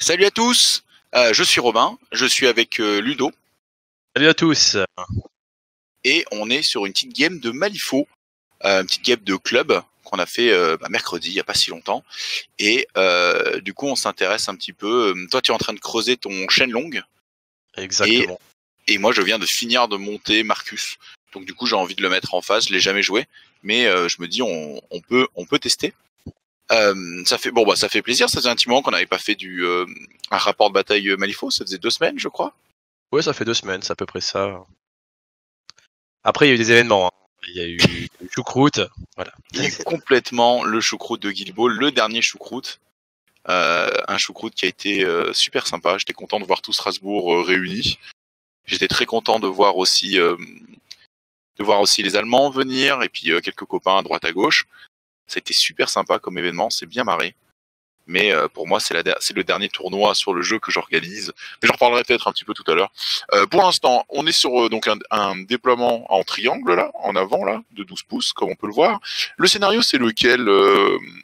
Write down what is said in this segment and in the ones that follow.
Salut à tous, je suis Robin, je suis avec Ludo. Salut à tous. Et on est sur une petite game de Malifaux, une petite game de club qu'on a fait mercredi, il n'y a pas si longtemps. Et du coup on s'intéresse un petit peu, toi tu es en train de creuser ton Shenlong. Exactement. Et moi je viens de finir de monter Marcus. Donc du coup j'ai envie de le mettre en face, je l'ai jamais joué. Mais je me dis on peut tester. Ça fait plaisir, ça faisait un petit moment qu'on n'avait pas fait un rapport de bataille Malifaux, ça faisait 2 semaines je crois. Ouais, ça fait 2 semaines, c'est à peu près ça. Après, il y a eu des événements. Hein. Il y a eu choucroute. Voilà. Il est complètement le choucroute de Guild Ball, le dernier choucroute. Un choucroute qui a été super sympa. J'étais content de voir tout Strasbourg réuni. J'étais très content de voir aussi les Allemands venir et puis quelques copains à droite à gauche. Ça a été super sympa comme événement, c'est bien marré. Mais pour moi, c'est le dernier tournoi sur le jeu que j'organise. Mais j'en reparlerai peut-être un petit peu tout à l'heure. Pour l'instant, on est sur donc un déploiement en triangle, là, en avant, là, de 12 pouces, comme on peut le voir. Le scénario, c'est lequel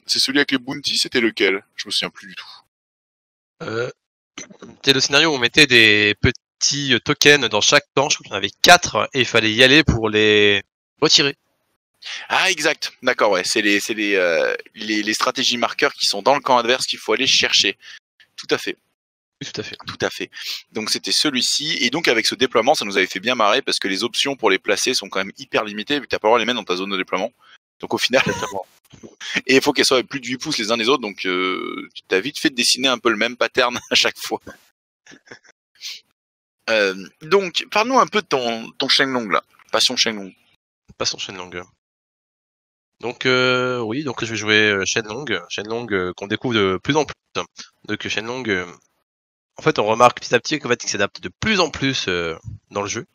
c'est celui avec les bounties, c'était lequel? Je me souviens plus du tout. C'était le scénario où on mettait des petits tokens dans chaque camp. Je crois qu'il y en avait 4 et il fallait y aller pour les retirer. Ah, exact. D'accord, ouais. C'est les stratégies marqueurs qui sont dans le camp adverse qu'il faut aller chercher. Tout à fait. Oui, tout à fait. Tout à fait. Donc c'était celui-ci. Et donc avec ce déploiement, ça nous avait fait bien marrer parce que les options pour les placer sont quand même hyper limitées vu que t'as pas le droit de les mettre dans ta zone de déploiement. Donc au final, et il faut qu'elles soient à plus de 8 pouces les uns des autres. Donc tu t'as vite fait de dessiner un peu le même pattern à chaque fois. Donc parle-nous un peu de ton Shenlong là. Passion Shenlong. Passons Shenlong. Donc oui, donc je vais jouer Shenlong qu'on découvre de plus en plus. Donc Shenlong, en fait, on remarque petit à petit qu'en fait, il s'adapte de plus en plus dans le jeu,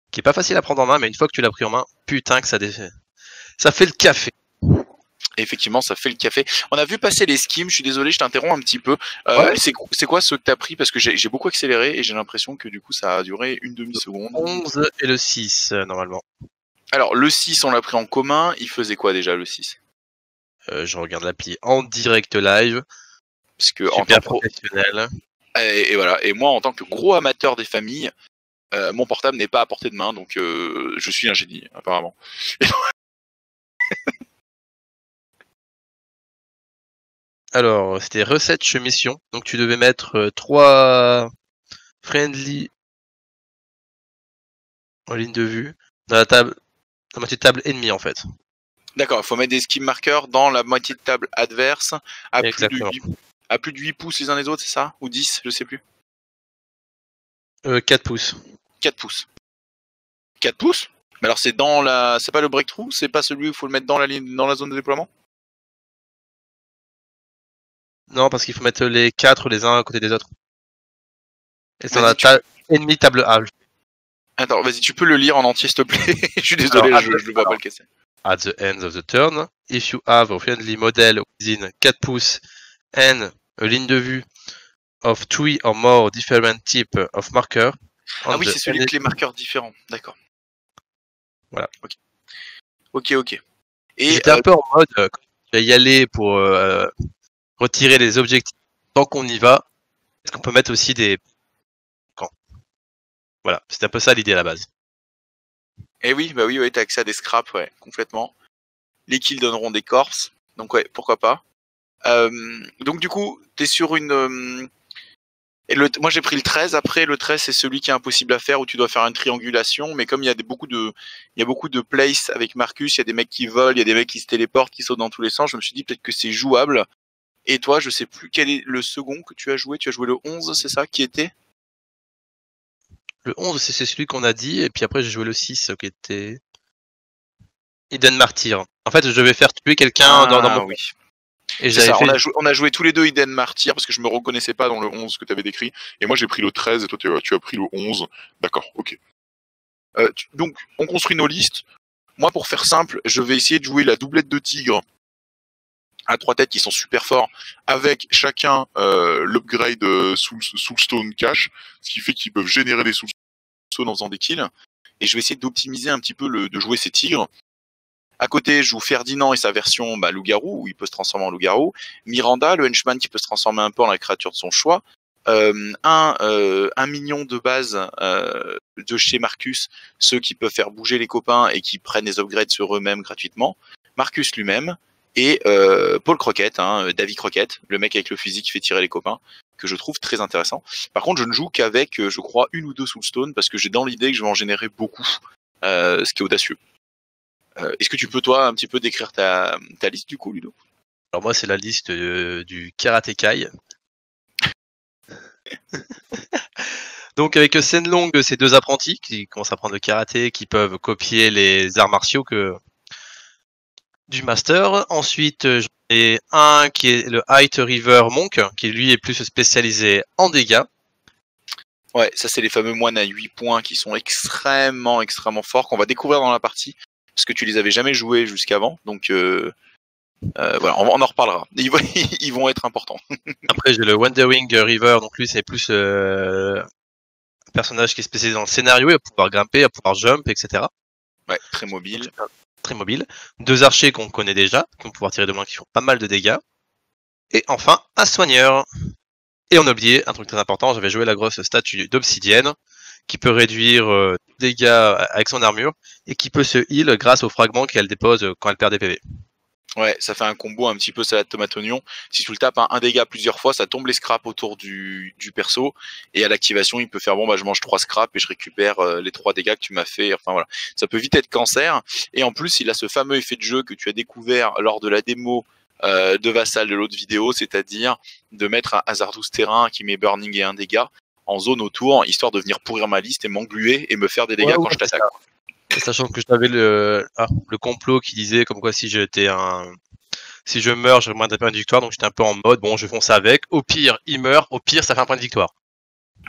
qui est pas facile à prendre en main, mais une fois que tu l'as pris en main, putain que ça fait le café. Et effectivement, ça fait le café. On a vu passer les skims. Je suis désolé, je t'interromps un petit peu. Ouais. C'est quoi ce que t'as pris? Parce que j'ai beaucoup accéléré et j'ai l'impression que du coup, ça a duré une demi-seconde. 11 et le 6 normalement. Alors, le 6, on l'a pris en commun. Il faisait quoi déjà, le 6? Je regarde l'appli en direct live. Parce que en Super tant professionnel. et voilà. Et moi, en tant que gros amateur des familles, mon portable n'est pas à portée de main, donc je suis un génie, apparemment. Alors, c'était recette mission. Donc, tu devais mettre 3 friendly en ligne de vue dans la moitié de table ennemie en fait. D'accord, il faut mettre des skim markers dans la moitié de table adverse à Exactement. plus de 8 pouces les uns les autres, c'est ça? Ou 10, je sais plus. 4 pouces. 4 pouces. 4 pouces? Mais alors c'est c'est pas le breakthrough? C'est pas celui où il faut le mettre dans la zone de déploiement? Non, parce qu'il faut mettre les 4 les uns à côté des autres. Et c'est dans la ennemie table A. Attends, vas-y, tu peux le lire en entier s'il te plaît? Je suis désolé, je le vois pas le casser. At the end of the turn, if you have a friendly model within 4 pouces and a ligne de vue of 3 or more different type of marker. Ah oui, c'est celui avec les marqueurs différents, d'accord. Voilà. Ok. Et j'étais un peu en mode, quand tu vas y aller pour retirer les objectifs, tant qu'on y va, est-ce qu'on peut mettre aussi des camps? Voilà, c'était un peu ça l'idée à la base. Eh oui, bah oui, t'as accès à des scraps, ouais, complètement. Les kills donneront des corpses, donc ouais, pourquoi pas. Donc du coup, t'es sur une... moi j'ai pris le 13, après le 13 c'est celui qui est impossible à faire où tu dois faire une triangulation, mais comme il y a beaucoup de places avec Marcus, il y a des mecs qui volent, il y a des mecs qui se téléportent, qui sautent dans tous les sens, je me suis dit peut-être que c'est jouable. Et toi, je sais plus quel est le second que tu as joué le 11, c'est ça, qui était? Le 11, c'est celui qu'on a dit, et puis après j'ai joué le 6 qui était Eden Martyr. En fait, je devais faire tuer quelqu'un dans mon... Oui. Et c'est ça, on a joué tous les deux Eden Martyr parce que je me reconnaissais pas dans le 11 que tu avais décrit. Et moi j'ai pris le 13 et toi tu as pris le 11. D'accord, ok. Donc on construit nos listes. Moi pour faire simple, je vais essayer de jouer la doublette de tigre à 3 têtes qui sont super forts, avec chacun l'upgrade Soulstone Cash, ce qui fait qu'ils peuvent générer des Soulstone en faisant des kills. Et je vais essayer d'optimiser un petit peu de jouer ces tigres. À côté, je joue Ferdinand et sa version loup-garou, où il peut se transformer en loup-garou. Miranda, le henchman qui peut se transformer un peu en la créature de son choix. Un mignon de base de chez Marcus, ceux qui peuvent faire bouger les copains et qui prennent des upgrades sur eux-mêmes gratuitement. Marcus lui-même. Et Paul Croquette, Davy Croquette, le mec avec le fusil qui fait tirer les copains, que je trouve très intéressant. Par contre, je ne joue qu'avec, je crois, 1 ou 2 Soulstone, parce que j'ai dans l'idée que je vais en générer beaucoup, ce qui est audacieux. Est-ce que tu peux, toi, un petit peu décrire ta liste, du coup, Ludo? Alors moi, c'est la liste du Karatekai. Donc avec Shenlong, ces 2 apprentis qui commencent à prendre le karaté, qui peuvent copier les arts martiaux du master. Ensuite, j'en ai un qui est le Height River Monk, qui lui est plus spécialisé en dégâts. Ouais, ça c'est les fameux moines à 8 points qui sont extrêmement forts, qu'on va découvrir dans la partie, parce que tu les avais jamais joués jusqu'avant, donc voilà, on en reparlera. Ils vont être importants. Après, j'ai le Wandering River, donc lui c'est plus un personnage qui est spécialisé dans le scénario, à pouvoir grimper, à pouvoir jump, etc. Ouais, très mobile. Très mobile. 2 archers qu'on connaît déjà, qui vont pouvoir tirer de loin, qui font pas mal de dégâts. Et enfin, un soigneur. Et on a oublié un truc très important, j'avais joué la grosse statue d'obsidienne, qui peut réduire dégâts avec son armure, et qui peut se heal grâce aux fragments qu'elle dépose quand elle perd des PV. Ouais, ça fait un combo un petit peu salade tomate oignon. Si tu le tapes un dégât plusieurs fois, ça tombe les scraps autour du perso. Et à l'activation, il peut faire je mange 3 scraps et je récupère les 3 dégâts que tu m'as fait. Enfin voilà, ça peut vite être cancer. Et en plus, il a ce fameux effet de jeu que tu as découvert lors de la démo de Vassal de l'autre vidéo, c'est-à-dire de mettre un hasard 12 terrain qui met burning et un dégât en zone autour, histoire de venir pourrir ma liste et m'engluer et me faire des dégâts quand je t'attaque. Sachant que j'avais le complot qui disait comme quoi si je meurs, j'aurais moins d'un point de victoire, donc j'étais un peu en mode bon, je fonce avec. Au pire, il meurt. Au pire, ça fait un point de victoire.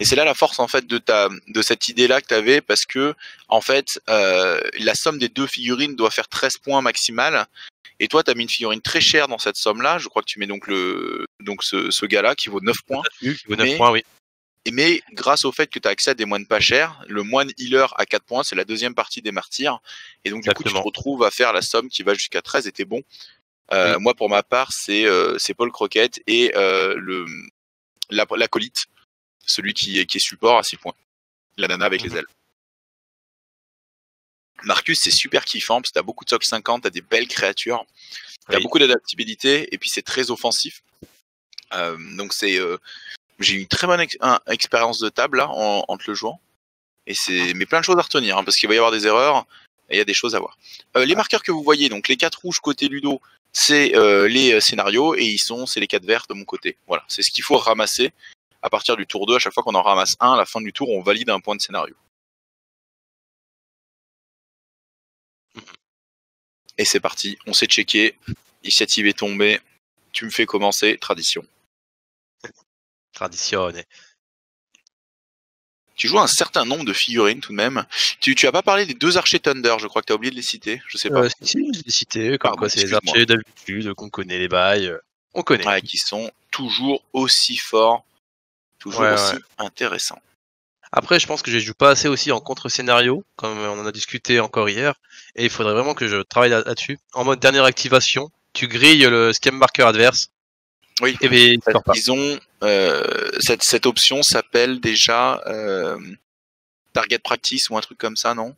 Et c'est là la force en fait de cette idée-là que tu avais, parce que en fait la somme des 2 figurines doit faire 13 points maximal. Et toi, tu as mis une figurine très chère dans cette somme-là. Je crois que tu mets donc ce gars-là qui vaut 9 points. Qui vaut 9 points, oui. Mais grâce au fait que tu as accès à des moines pas chers, le moine healer à 4 points, c'est la deuxième partie des martyrs. Et donc, du coup, tu te retrouves à faire la somme qui va jusqu'à 13 et t'es bon. Oui. Moi, pour ma part, c'est Paul Croquette et l'acolyte, celui qui est support à 6 points. La nana avec les ailes. Marcus, c'est super kiffant parce que t'as beaucoup de soc 50, t'as des belles créatures, t'as beaucoup d'adaptabilité et puis c'est très offensif. Donc j'ai eu une très bonne expérience de table là entre le jouant et mais plein de choses à retenir parce qu'il va y avoir des erreurs et il y a des choses à voir. Les marqueurs que vous voyez, donc les 4 rouges côté Ludo, c'est les scénarios et c'est les 4 verts de mon côté. Voilà, c'est ce qu'il faut ramasser à partir du tour 2. À chaque fois qu'on en ramasse un, à la fin du tour, on valide un point de scénario. Et c'est parti, on s'est checké, l'initiative est tombée, tu me fais commencer, tradition. Traditione. Tu joues un certain nombre de figurines tout de même. Tu as pas parlé des 2 archers Thunder, je crois que tu as oublié de les citer, je sais pas. Si, je les citais, comme quoi c'est les archers d'habitude, qu'on connaît les bails, on connaît. Ouais, qui sont toujours aussi forts, toujours aussi intéressants. Après, je pense que je joue pas assez aussi en contre-scénario, comme on en a discuté encore hier, et il faudrait vraiment que je travaille là-dessus. En mode dernière activation, tu grilles le scheme marker adverse. Oui, et bien, ils ont cette option s'appelle déjà Target Practice ou un truc comme ça, non?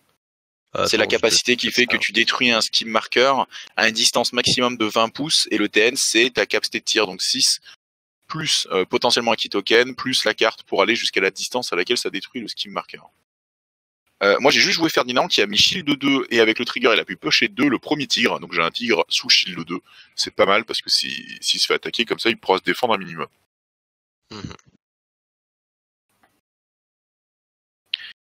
C'est la capacité qui fait que tu détruis un scheme marker à une distance maximum de 20 pouces, et le TN c'est ta capacité de tir, donc 6, plus potentiellement un key token, plus la carte pour aller jusqu'à la distance à laquelle ça détruit le scheme marker. Moi j'ai juste joué Ferdinand qui a mis shield 2 et avec le trigger il a pu pusher 2 le premier tigre, donc j'ai un tigre sous shield 2. C'est pas mal parce que s'il se fait attaquer comme ça, il pourra se défendre un minimum.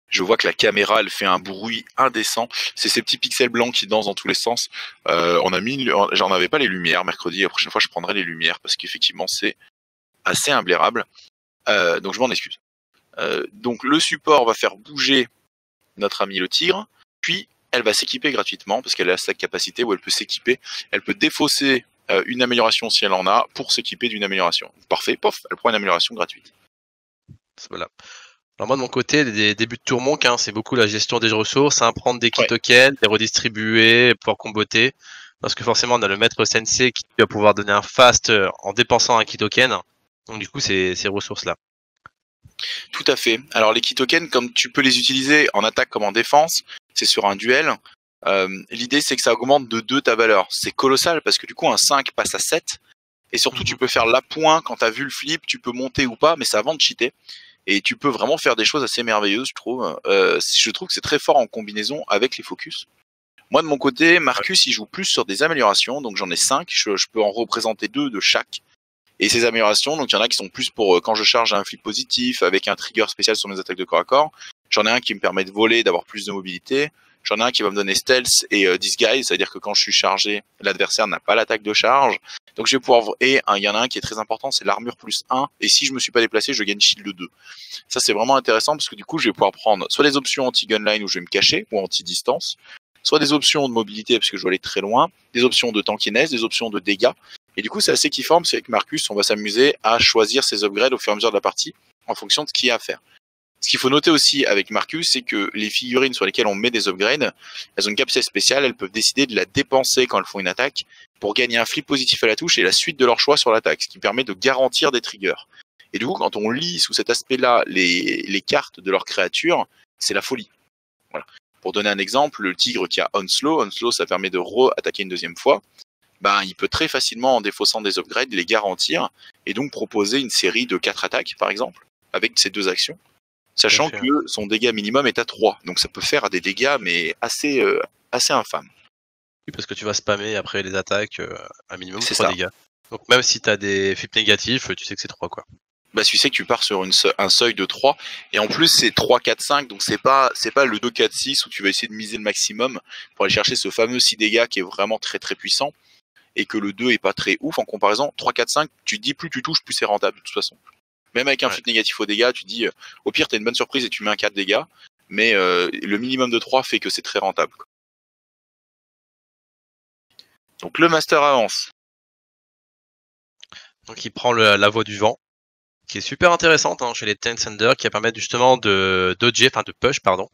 Je vois que la caméra elle fait un bruit indécent. C'est ces petits pixels blancs qui dansent dans tous les sens. J'en avais pas les lumières mercredi. La prochaine fois je prendrai les lumières parce qu'effectivement c'est assez imblairable. Donc je m'en excuse. Donc le support va faire bouger notre ami le tigre, puis elle va s'équiper gratuitement parce qu'elle a sa capacité où elle peut s'équiper. Elle peut défausser une amélioration si elle en a pour s'équiper d'une amélioration. Parfait, pof, elle prend une amélioration gratuite. Voilà. Alors moi de mon côté, les débuts de tour monk, hein, c'est beaucoup la gestion des ressources, hein, prendre des key Ouais. tokens, les redistribuer, pouvoir comboter. Parce que forcément on a le maître sensei qui va pouvoir donner un fast en dépensant un key token. Donc du coup c'est ces ressources-là. Tout à fait. Alors les key tokens, comme tu peux les utiliser en attaque comme en défense, c'est sur un duel. L'idée c'est que ça augmente de 2 ta valeur. C'est colossal parce que du coup un 5 passe à 7. Et surtout tu peux faire l'appoint quand tu as vu le flip, tu peux monter ou pas, mais c'est avant de cheater. Et tu peux vraiment faire des choses assez merveilleuses, je trouve. Je trouve que c'est très fort en combinaison avec les focus. Moi de mon côté, Marcus il joue plus sur des améliorations, donc j'en ai 5, je peux en représenter 2 de chaque. Et ces améliorations, donc il y en a qui sont plus pour quand je charge un flip positif avec un trigger spécial sur mes attaques de corps à corps. J'en ai un qui me permet de voler, d'avoir plus de mobilité. J'en ai un qui va me donner stealth et disguise, c'est-à-dire que quand je suis chargé, l'adversaire n'a pas l'attaque de charge. Donc je vais pouvoir il y en a un qui est très important, c'est l'armure plus 1. Et si je me suis pas déplacé, je gagne shield 2. Ça c'est vraiment intéressant parce que du coup je vais pouvoir prendre soit des options anti-gunline où je vais me cacher ou anti-distance, soit des options de mobilité parce que je vais aller très loin, des options de tankiness, des options de dégâts. Et du coup, c'est assez kiffant parce qu'avec Marcus, on va s'amuser à choisir ses upgrades au fur et à mesure de la partie en fonction de ce qu'il y a à faire. Ce qu'il faut noter aussi avec Marcus, c'est que les figurines sur lesquelles on met des upgrades, elles ont une capacité spéciale, elles peuvent décider de la dépenser quand elles font une attaque pour gagner un flip positif à la touche et la suite de leur choix sur l'attaque, ce qui permet de garantir des triggers. Et du coup, quand on lit sous cet aspect-là les cartes de leurs créatures, c'est la folie. Voilà. Pour donner un exemple, le tigre qui a Onslow, ça permet de re-attaquer une deuxième fois. Ben, il peut très facilement, en défaussant des upgrades, les garantir et donc proposer une série de 4 attaques, par exemple, avec ces 2 actions, sachant que son dégât minimum est à 3. Donc ça peut faire des dégâts, mais assez infâmes. Oui, parce que tu vas spammer après les attaques un minimum de C'est 3 ça. dégâts. Donc même si tu as des flips négatifs, tu sais que c'est 3 quoi. Bah, tu sais que tu pars sur un seuil de 3, et en plus c'est 3, 4, 5, donc c'est pas le 2, 4, 6 où tu vas essayer de miser le maximum pour aller chercher ce fameux 6 dégâts qui est vraiment très très puissant, et que le 2 est pas très ouf en comparaison. 3, 4, 5, tu te dis plus tu touches, plus c'est rentable de toute façon. Même avec un flip négatif aux dégâts, tu te dis au pire t'as une bonne surprise et tu mets un 4 dégâts, mais le minimum de 3 fait que c'est très rentable. Donc le master avance. Donc il prend la voie du vent, qui est super intéressante chez les Ten Thunder, qui va permettre justement de dodger, enfin de push, pardon,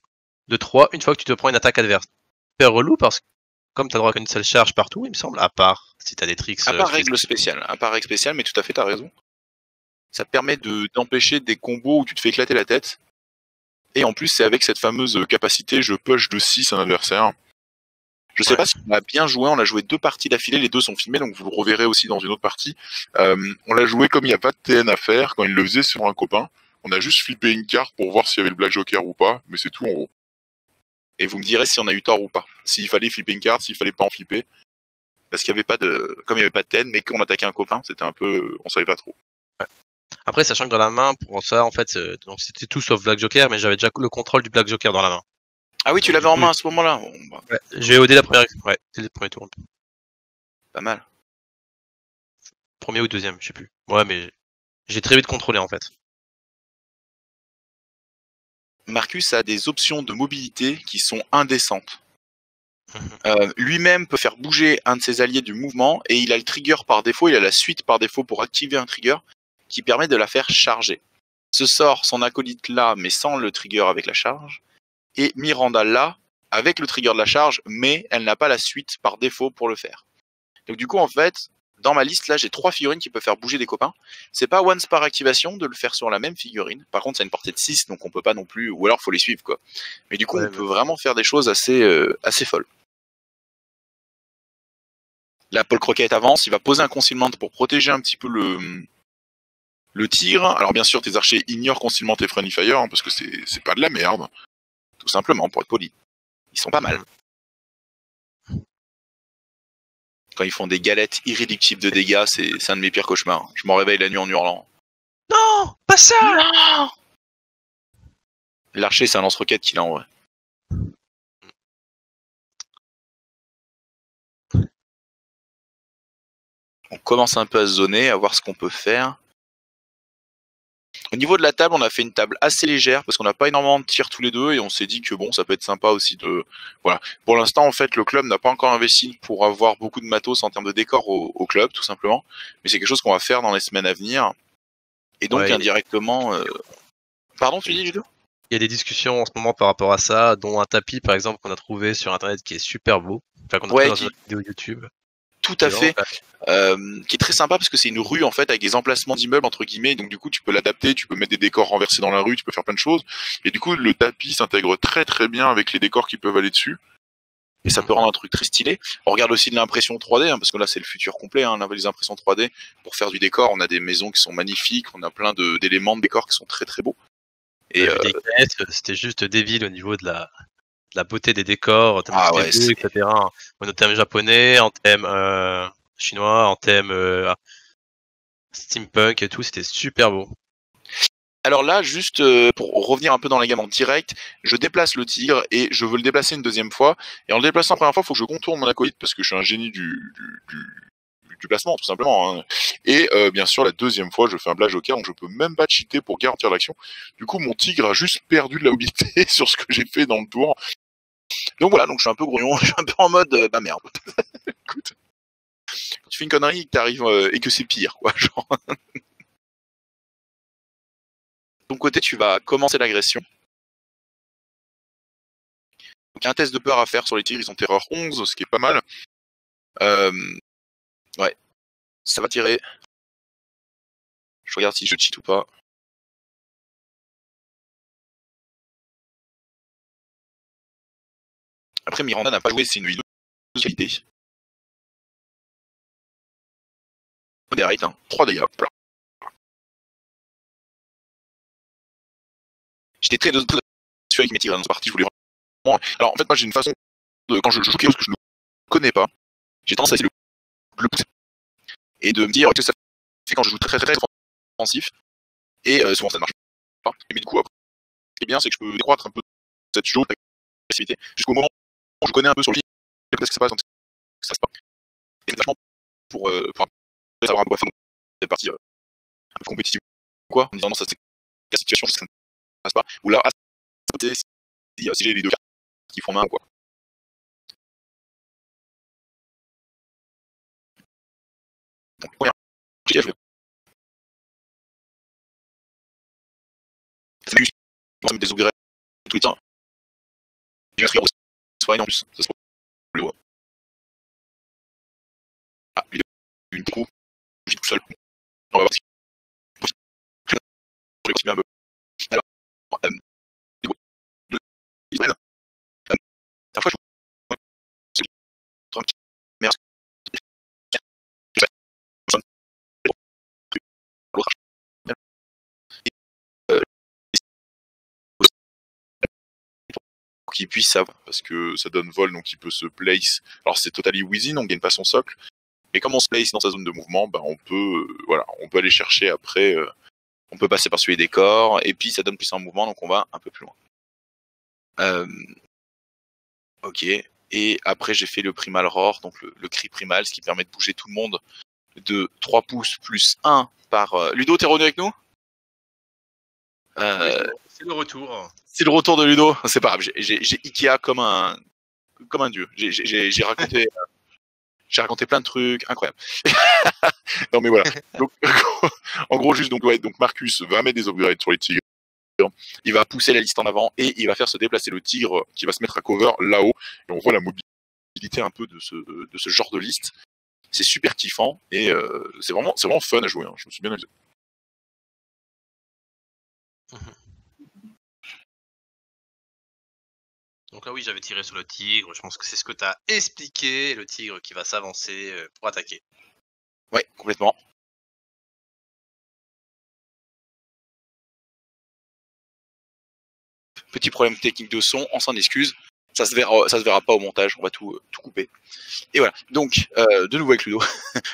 de 3 une fois que tu te prends une attaque adverse. Super relou parce que comme tu as droit qu'à une seule charge partout, il me semble, à part si tu as des tricks. À part règle spéciale, mais tout à fait t'as raison. Ça permet d'empêcher des combos où tu te fais éclater la tête. Et en plus, c'est avec cette fameuse capacité, je push de 6 un adversaire. Je sais pas si on a bien joué, on a joué 2 parties d'affilée, les 2 sont filmés, donc vous le reverrez aussi dans une autre partie. On l'a joué comme il n'y a pas de TN à faire, quand il le faisait sur un copain. On a juste flippé une carte pour voir s'il y avait le Black Joker ou pas, mais c'est tout en gros. Et vous me direz si on a eu tort ou pas. S'il fallait flipper une carte, s'il fallait pas en flipper. Parce qu'il y avait pas de, comme il n'y avait pas de TN, mais qu'on attaquait un copain, c'était un peu, on savait pas trop. Après, sachant que dans la main, pour ça, en fait, donc c'était tout sauf Black Joker, mais j'avais déjà le contrôle du Black Joker dans la main. Ah oui, tu l'avais en main à ce moment-là. Bon, bah, ouais, j'ai OD la première, ouais, dès le premier tour. Pas mal. Premier ou deuxième, je sais plus. Ouais, mais j'ai très vite contrôlé en fait. Marcus a des options de mobilité qui sont indécentes. Mhm. Lui-même peut faire bouger un de ses alliés du mouvement et il a le trigger par défaut, il a la suite par défaut pour activer un trigger qui permet de la faire charger. Ce sort son acolyte là mais sans le trigger avec la charge et Miranda là avec le trigger de la charge mais elle n'a pas la suite par défaut pour le faire. Donc du coup en fait dans ma liste là j'ai 3 figurines qui peuvent faire bouger des copains. C'est pas once par activation de le faire sur la même figurine. Par contre ça a une portée de 6 donc on peut pas non plus, ou alors faut les suivre quoi. Mais du coup on peut vraiment faire des choses assez folles. La Paul Croquette avance, il va poser un concealment pour protéger un petit peu le tir. Alors bien sûr, tes archers ignorent concealment et friendly fire, hein, parce que c'est pas de la merde. Tout simplement, pour être poli. Ils sont pas mal. Quand ils font des galettes irréductibles de dégâts, c'est un de mes pires cauchemars. Je m'en réveille la nuit en hurlant. Non, pas ça. Non. L'archer, c'est un lance-roquette qu'il a en vrai. On commence un peu à se zoner, à voir ce qu'on peut faire. Au niveau de la table, on a fait une table assez légère parce qu'on n'a pas énormément de tirs tous les deux et on s'est dit que bon, ça peut être sympa aussi de... Voilà. Pour l'instant, en fait, le club n'a pas encore investi pour avoir beaucoup de matos en termes de décor au club, tout simplement. Mais c'est quelque chose qu'on va faire dans les semaines à venir. Et donc, indirectement, Pardon, tu dis Ludo? Il y a des discussions en ce moment par rapport à ça, dont un tapis par exemple qu'on a trouvé sur internet qui est super beau, enfin qu'on a trouvé Ouais, dans une vidéo YouTube. tout Qui à est vraiment fait. Qui est très sympa parce que c'est une rue en fait avec des emplacements d'immeubles entre guillemets, donc du coup tu peux l'adapter, tu peux mettre des décors renversés dans la rue, tu peux faire plein de choses, et du coup le tapis s'intègre très très bien avec les décors qui peuvent aller dessus, et ça peut rendre un truc très stylé. On regarde aussi de l'impression 3D, hein, parce que là c'est le futur complet, hein, les impressions 3D pour faire du décor. On a des maisons qui sont magnifiques, on a plein d'éléments de décor qui sont très très beaux. On Et a vu des caisses, c'était juste débile au niveau de la beauté des décors, tellement ah c'était ouais, beau, etc. En thème japonais, en thème chinois, en thème steampunk et tout, c'était super beau. alors là, juste pour revenir un peu dans la gamme en direct, je déplace le tigre et je veux le déplacer une deuxième fois. Et en le déplaçant la première fois, il faut que je contourne mon acolyte parce que je suis un génie du placement, tout simplement. Hein. Et bien sûr, la deuxième fois, je fais un blast joker, donc je peux même pas cheater pour garantir l'action. Du coup, mon tigre a juste perdu de la mobilité sur ce que j'ai fait dans le tour. Donc voilà, donc je suis un peu grognon, je suis un peu en mode, bah merde. Écoute, quand tu fais une connerie et que t'arrives et que c'est pire, quoi. Genre. De ton côté, tu vas commencer l'agression. Donc il y a un test de peur à faire sur les tigres, ils ont terreur 11, ce qui est pas mal. Ouais, ça va tirer. Je regarde si je cheat ou pas. Après, Miranda n'a pas joué, c'est une vidéo de qualité. Moderate, hein. 3 dégâts. Voilà. J'étais très déçu avec mes tigres dans cette partie, je voulais vraiment... Alors en fait, moi j'ai une façon de... Quand je joue quelque chose que je ne connais pas, j'ai tendance à essayer de le pousser. Et de me dire que ça fait quand je joue très très très offensif. Et souvent ça ne marche pas. Et mais du coup, après, ce qui est bien, c'est que je peux décroître un peu cette jauge d'agressivité jusqu'au moment où je connais un peu sur le tigre, qu'est-ce que ça passe, donc ça se passe pas. Et vachement pour savoir à quoi faire des parties un peu compétitives quoi, en disant non, ça c'est la situation, ça ne passe pas. Ou là, à côté, si j'ai les deux cartes qui font main, quoi. Donc, première, je vais ça m'amuse, ça me des upgrades tous les temps. Je vais faire soin en plus, ça se le voit. Ah, il y a une trou, je suis tout seul. On va voir si je vais continuer un peu. Alors, Israël, la fois, je suis un petit merde. Pour qu'il puisse savoir, parce que ça donne vol, donc il peut se place. Alors c'est totally within, on gagne pas son socle. Et comme on se place dans sa zone de mouvement, ben on peut, voilà, on peut aller chercher après. On peut passer par-dessus les décors, et puis ça donne plus en mouvement, donc on va un peu plus loin. Ok. Et après j'ai fait le primal roar, donc le cri primal, ce qui permet de bouger tout le monde de 3 pouces plus 1 par... Ludo, t'es revenu avec nous? C'est le retour. C'est le retour de Ludo, c'est pas grave, j'ai Ikea comme un dieu. J'ai raconté, j'ai raconté plein de trucs incroyables. Non mais voilà. Donc, en gros juste donc ouais, donc Marcus va mettre des upgrades sur les tigres. Il va pousser la liste en avant et il va faire se déplacer le tigre qui va se mettre à cover là-haut. Et on voit la mobilité un peu de ce genre de liste. C'est super kiffant et c'est vraiment fun à jouer. Hein. Je me suis bien amusé. Donc là oui, j'avais tiré sur le tigre, je pense que c'est ce que tu as expliqué, le tigre qui va s'avancer pour attaquer. Ouais, complètement. Petit problème technique de son, on s'en excuse. Ça se verra pas au montage, on va tout couper. Et voilà. Donc, de nouveau avec Ludo,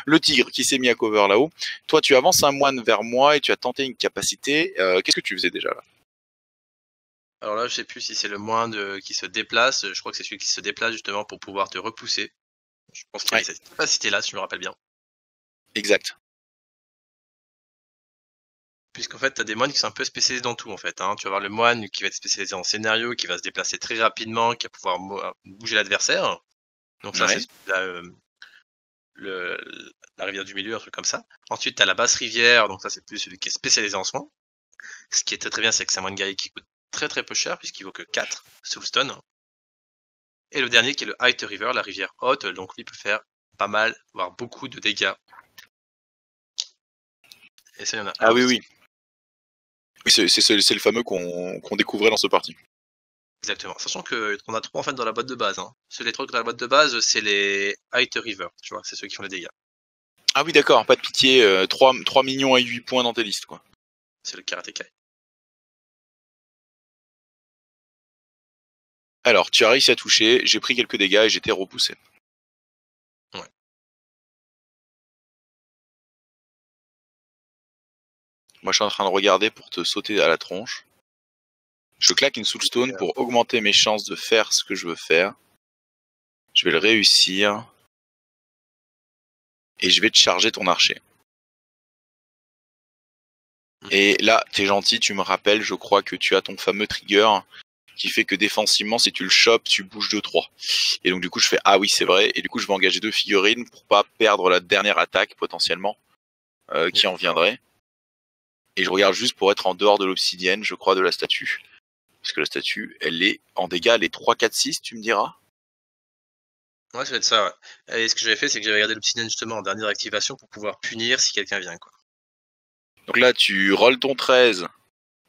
le tigre qui s'est mis à cover là-haut. Toi, tu avances un moine vers moi et tu as tenté une capacité. Qu'est-ce que tu faisais déjà là? Alors là, je sais plus si c'est le moine qui se déplace, je crois que c'est celui qui se déplace justement pour pouvoir te repousser. Je pense qu'il y a cette capacité-là, si je me rappelle bien. Exact. Puisqu'en fait, tu as des moines qui sont un peu spécialisés dans tout, en fait. Hein. Tu vas avoir le moine qui va être spécialisé en scénario, qui va se déplacer très rapidement, qui va pouvoir bouger l'adversaire. Donc ça, c'est la rivière du milieu, un truc comme ça. Ensuite, tu as la basse rivière, donc ça, c'est plus celui qui est spécialisé en soins. Ce qui est très bien, c'est que c'est un moine guerrier qui coûte très peu cher, puisqu'il vaut que 4 Soulstone. Et le dernier qui est le Height River, la rivière haute, donc lui peut faire pas mal, voire beaucoup de dégâts. Et ça, il y en a Ah un oui, aussi. oui. Oui, c'est le fameux qu'on découvrait dans ce parti. Exactement. Sachant qu'on a 3 en fait dans la boîte de base. Hein. Les 3 dans la boîte de base, c'est les Height River, tu vois, c'est ceux qui font les dégâts. Ah oui, d'accord, pas de pitié, 3 millions à 8 points dans tes listes, quoi. C'est le Karatekai. Alors, tu as réussi à toucher, j'ai pris quelques dégâts et j'étais repoussé. Ouais. Moi, je suis en train de regarder pour te sauter à la tronche. Je claque une Soulstone pour augmenter mes chances de faire ce que je veux faire. Je vais le réussir. Et je vais te charger ton archer. Et là, t'es gentil, tu me rappelles, je crois que tu as ton fameux trigger qui fait que défensivement, si tu le chopes, tu bouges de 3. Et donc du coup, je fais ah oui, c'est vrai. Et du coup, je vais engager 2 figurines pour pas perdre la dernière attaque potentiellement qui en viendrait. Et je regarde juste pour être en dehors de l'obsidienne, je crois, de la statue. Parce que la statue, elle est en dégâts, elle est 3, 4, 6, tu me diras. Ouais, ça va être ça, ouais. Et ce que j'avais fait, c'est que j'avais regardé l'obsidienne justement en dernière activation pour pouvoir punir si quelqu'un vient, quoi. Donc là, tu rolls ton 13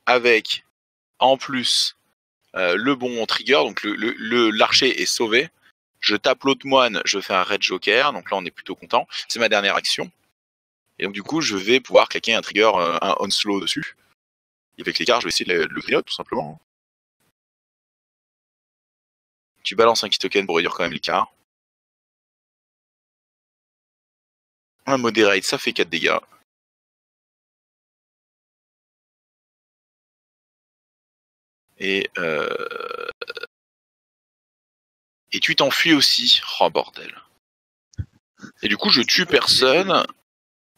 avec, en plus, le bon trigger. Donc l'archer est sauvé. Je tape l'autre moine, je fais un red joker. Donc là, on est plutôt content. C'est ma dernière action. Et donc du coup, je vais pouvoir claquer un trigger, un onslow dessus. Et avec l'écart, je vais essayer de le grignoter, tout simplement. Tu balances un key token pour réduire quand même l'écart. Un moderate, ça fait 4 dégâts. Et tu t'enfuis aussi. Oh bordel. Et du coup, je tue personne.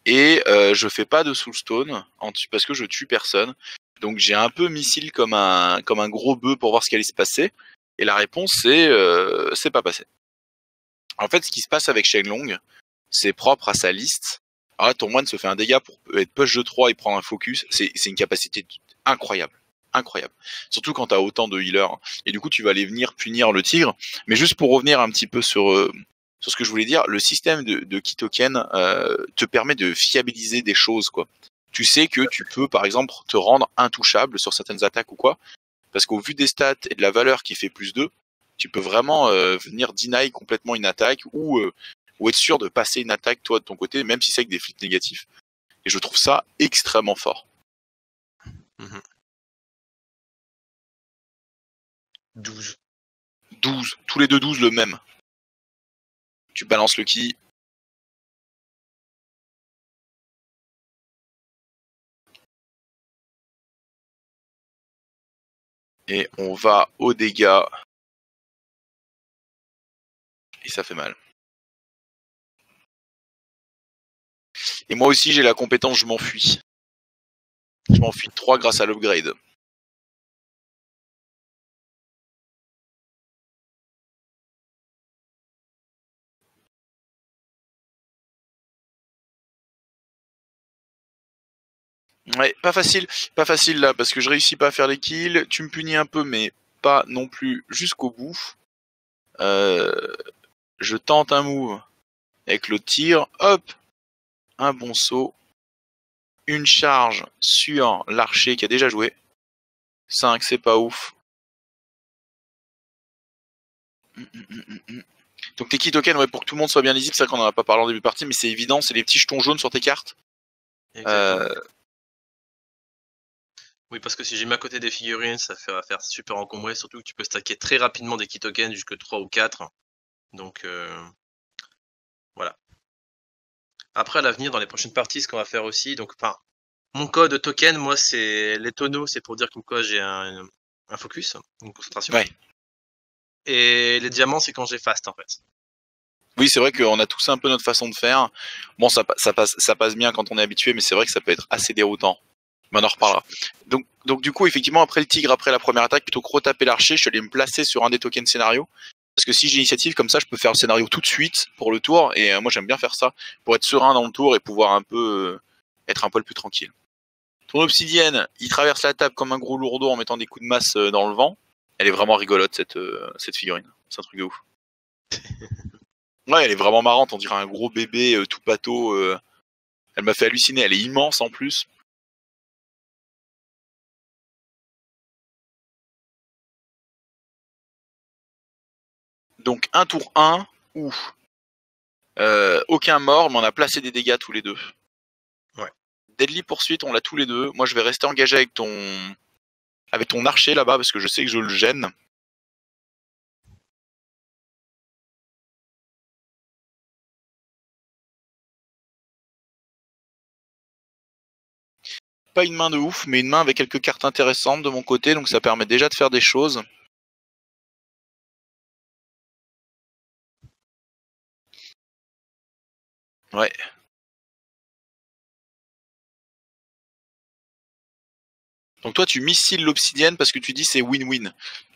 Et je fais pas de soulstone parce que je tue personne. Donc j'ai un peu missile comme un gros bœuf pour voir ce qui allait se passer. Et la réponse c'est pas passé. En fait, ce qui se passe avec Shenlong, c'est propre à sa liste. Alors là, ton moine se fait un dégât pour être push de 3 et prendre un focus. C'est une capacité incroyable. Incroyable. Surtout quand t'as autant de healers. Et du coup, tu vas aller venir punir le tigre. Mais juste pour revenir un petit peu sur ce que je voulais dire, le système de key token te permet de fiabiliser des choses, quoi. Tu sais que tu peux, par exemple, te rendre intouchable sur certaines attaques ou quoi. Parce qu'au vu des stats et de la valeur qui fait plus 2, tu peux vraiment venir deny complètement une attaque ou être sûr de passer une attaque, toi, de ton côté, même si c'est avec des flips négatifs. Et je trouve ça extrêmement fort. 12. 12. Tous les deux 12 le même. Tu balances le ki. Et on va aux dégâts. Et ça fait mal. Et moi aussi, j'ai la compétence je m'enfuis. Je m'enfuis de 3 grâce à l'upgrade. Ouais, pas facile là, parce que je réussis pas à faire les kills. Tu me punis un peu, mais pas non plus jusqu'au bout. Je tente un move avec le tir. Hop, un bon saut. Une charge sur l'archer qui a déjà joué. 5, c'est pas ouf. Donc tes key tokens, ouais, pour que tout le monde soit bien lisible, c'est vrai qu'on en a pas parlé en début de partie, mais c'est évident, c'est les petits jetons jaunes sur tes cartes. Oui, parce que si j'ai mis à côté des figurines, ça va faire super encombré, surtout que tu peux stacker très rapidement des key tokens jusque 3 ou 4. Donc voilà. Après, à l'avenir, dans les prochaines parties, ce qu'on va faire aussi, donc enfin, mon code token, moi, c'est les tonneaux, c'est pour dire comme quoi j'ai un focus, une concentration. Ouais. Et les diamants, c'est quand j'ai fast, en fait. Oui, c'est vrai qu'on a tous un peu notre façon de faire. Bon, ça passe bien quand on est habitué, mais c'est vrai que ça peut être assez déroutant. Mais on en reparlera. Donc du coup, effectivement, après le tigre, après la première attaque, plutôt que retaper l'archer, je suis allé me placer sur un des tokens scénario. Parce que si j'ai l'initiative comme ça, je peux faire le scénario tout de suite pour le tour. Et moi, j'aime bien faire ça pour être serein dans le tour et pouvoir un peu être un poil plus tranquille. Ton obsidienne, il traverse la table comme un gros lourdeau en mettant des coups de masse dans le vent. Elle est vraiment rigolote, cette figurine. C'est un truc de ouf. Ouais, elle est vraiment marrante, on dirait un gros bébé tout pâteau. Elle m'a fait halluciner, elle est immense en plus. Donc un tour 1, ouf. Aucun mort, mais on a placé des dégâts tous les deux. Ouais. Deadly poursuite, on l'a tous les deux. Moi je vais rester engagé avec ton archer là-bas parce que je sais que je le gêne. Pas une main de ouf, mais une main avec quelques cartes intéressantes de mon côté, donc ça permet déjà de faire des choses. Ouais. Donc toi tu missiles l'obsidienne parce que tu dis c'est win-win.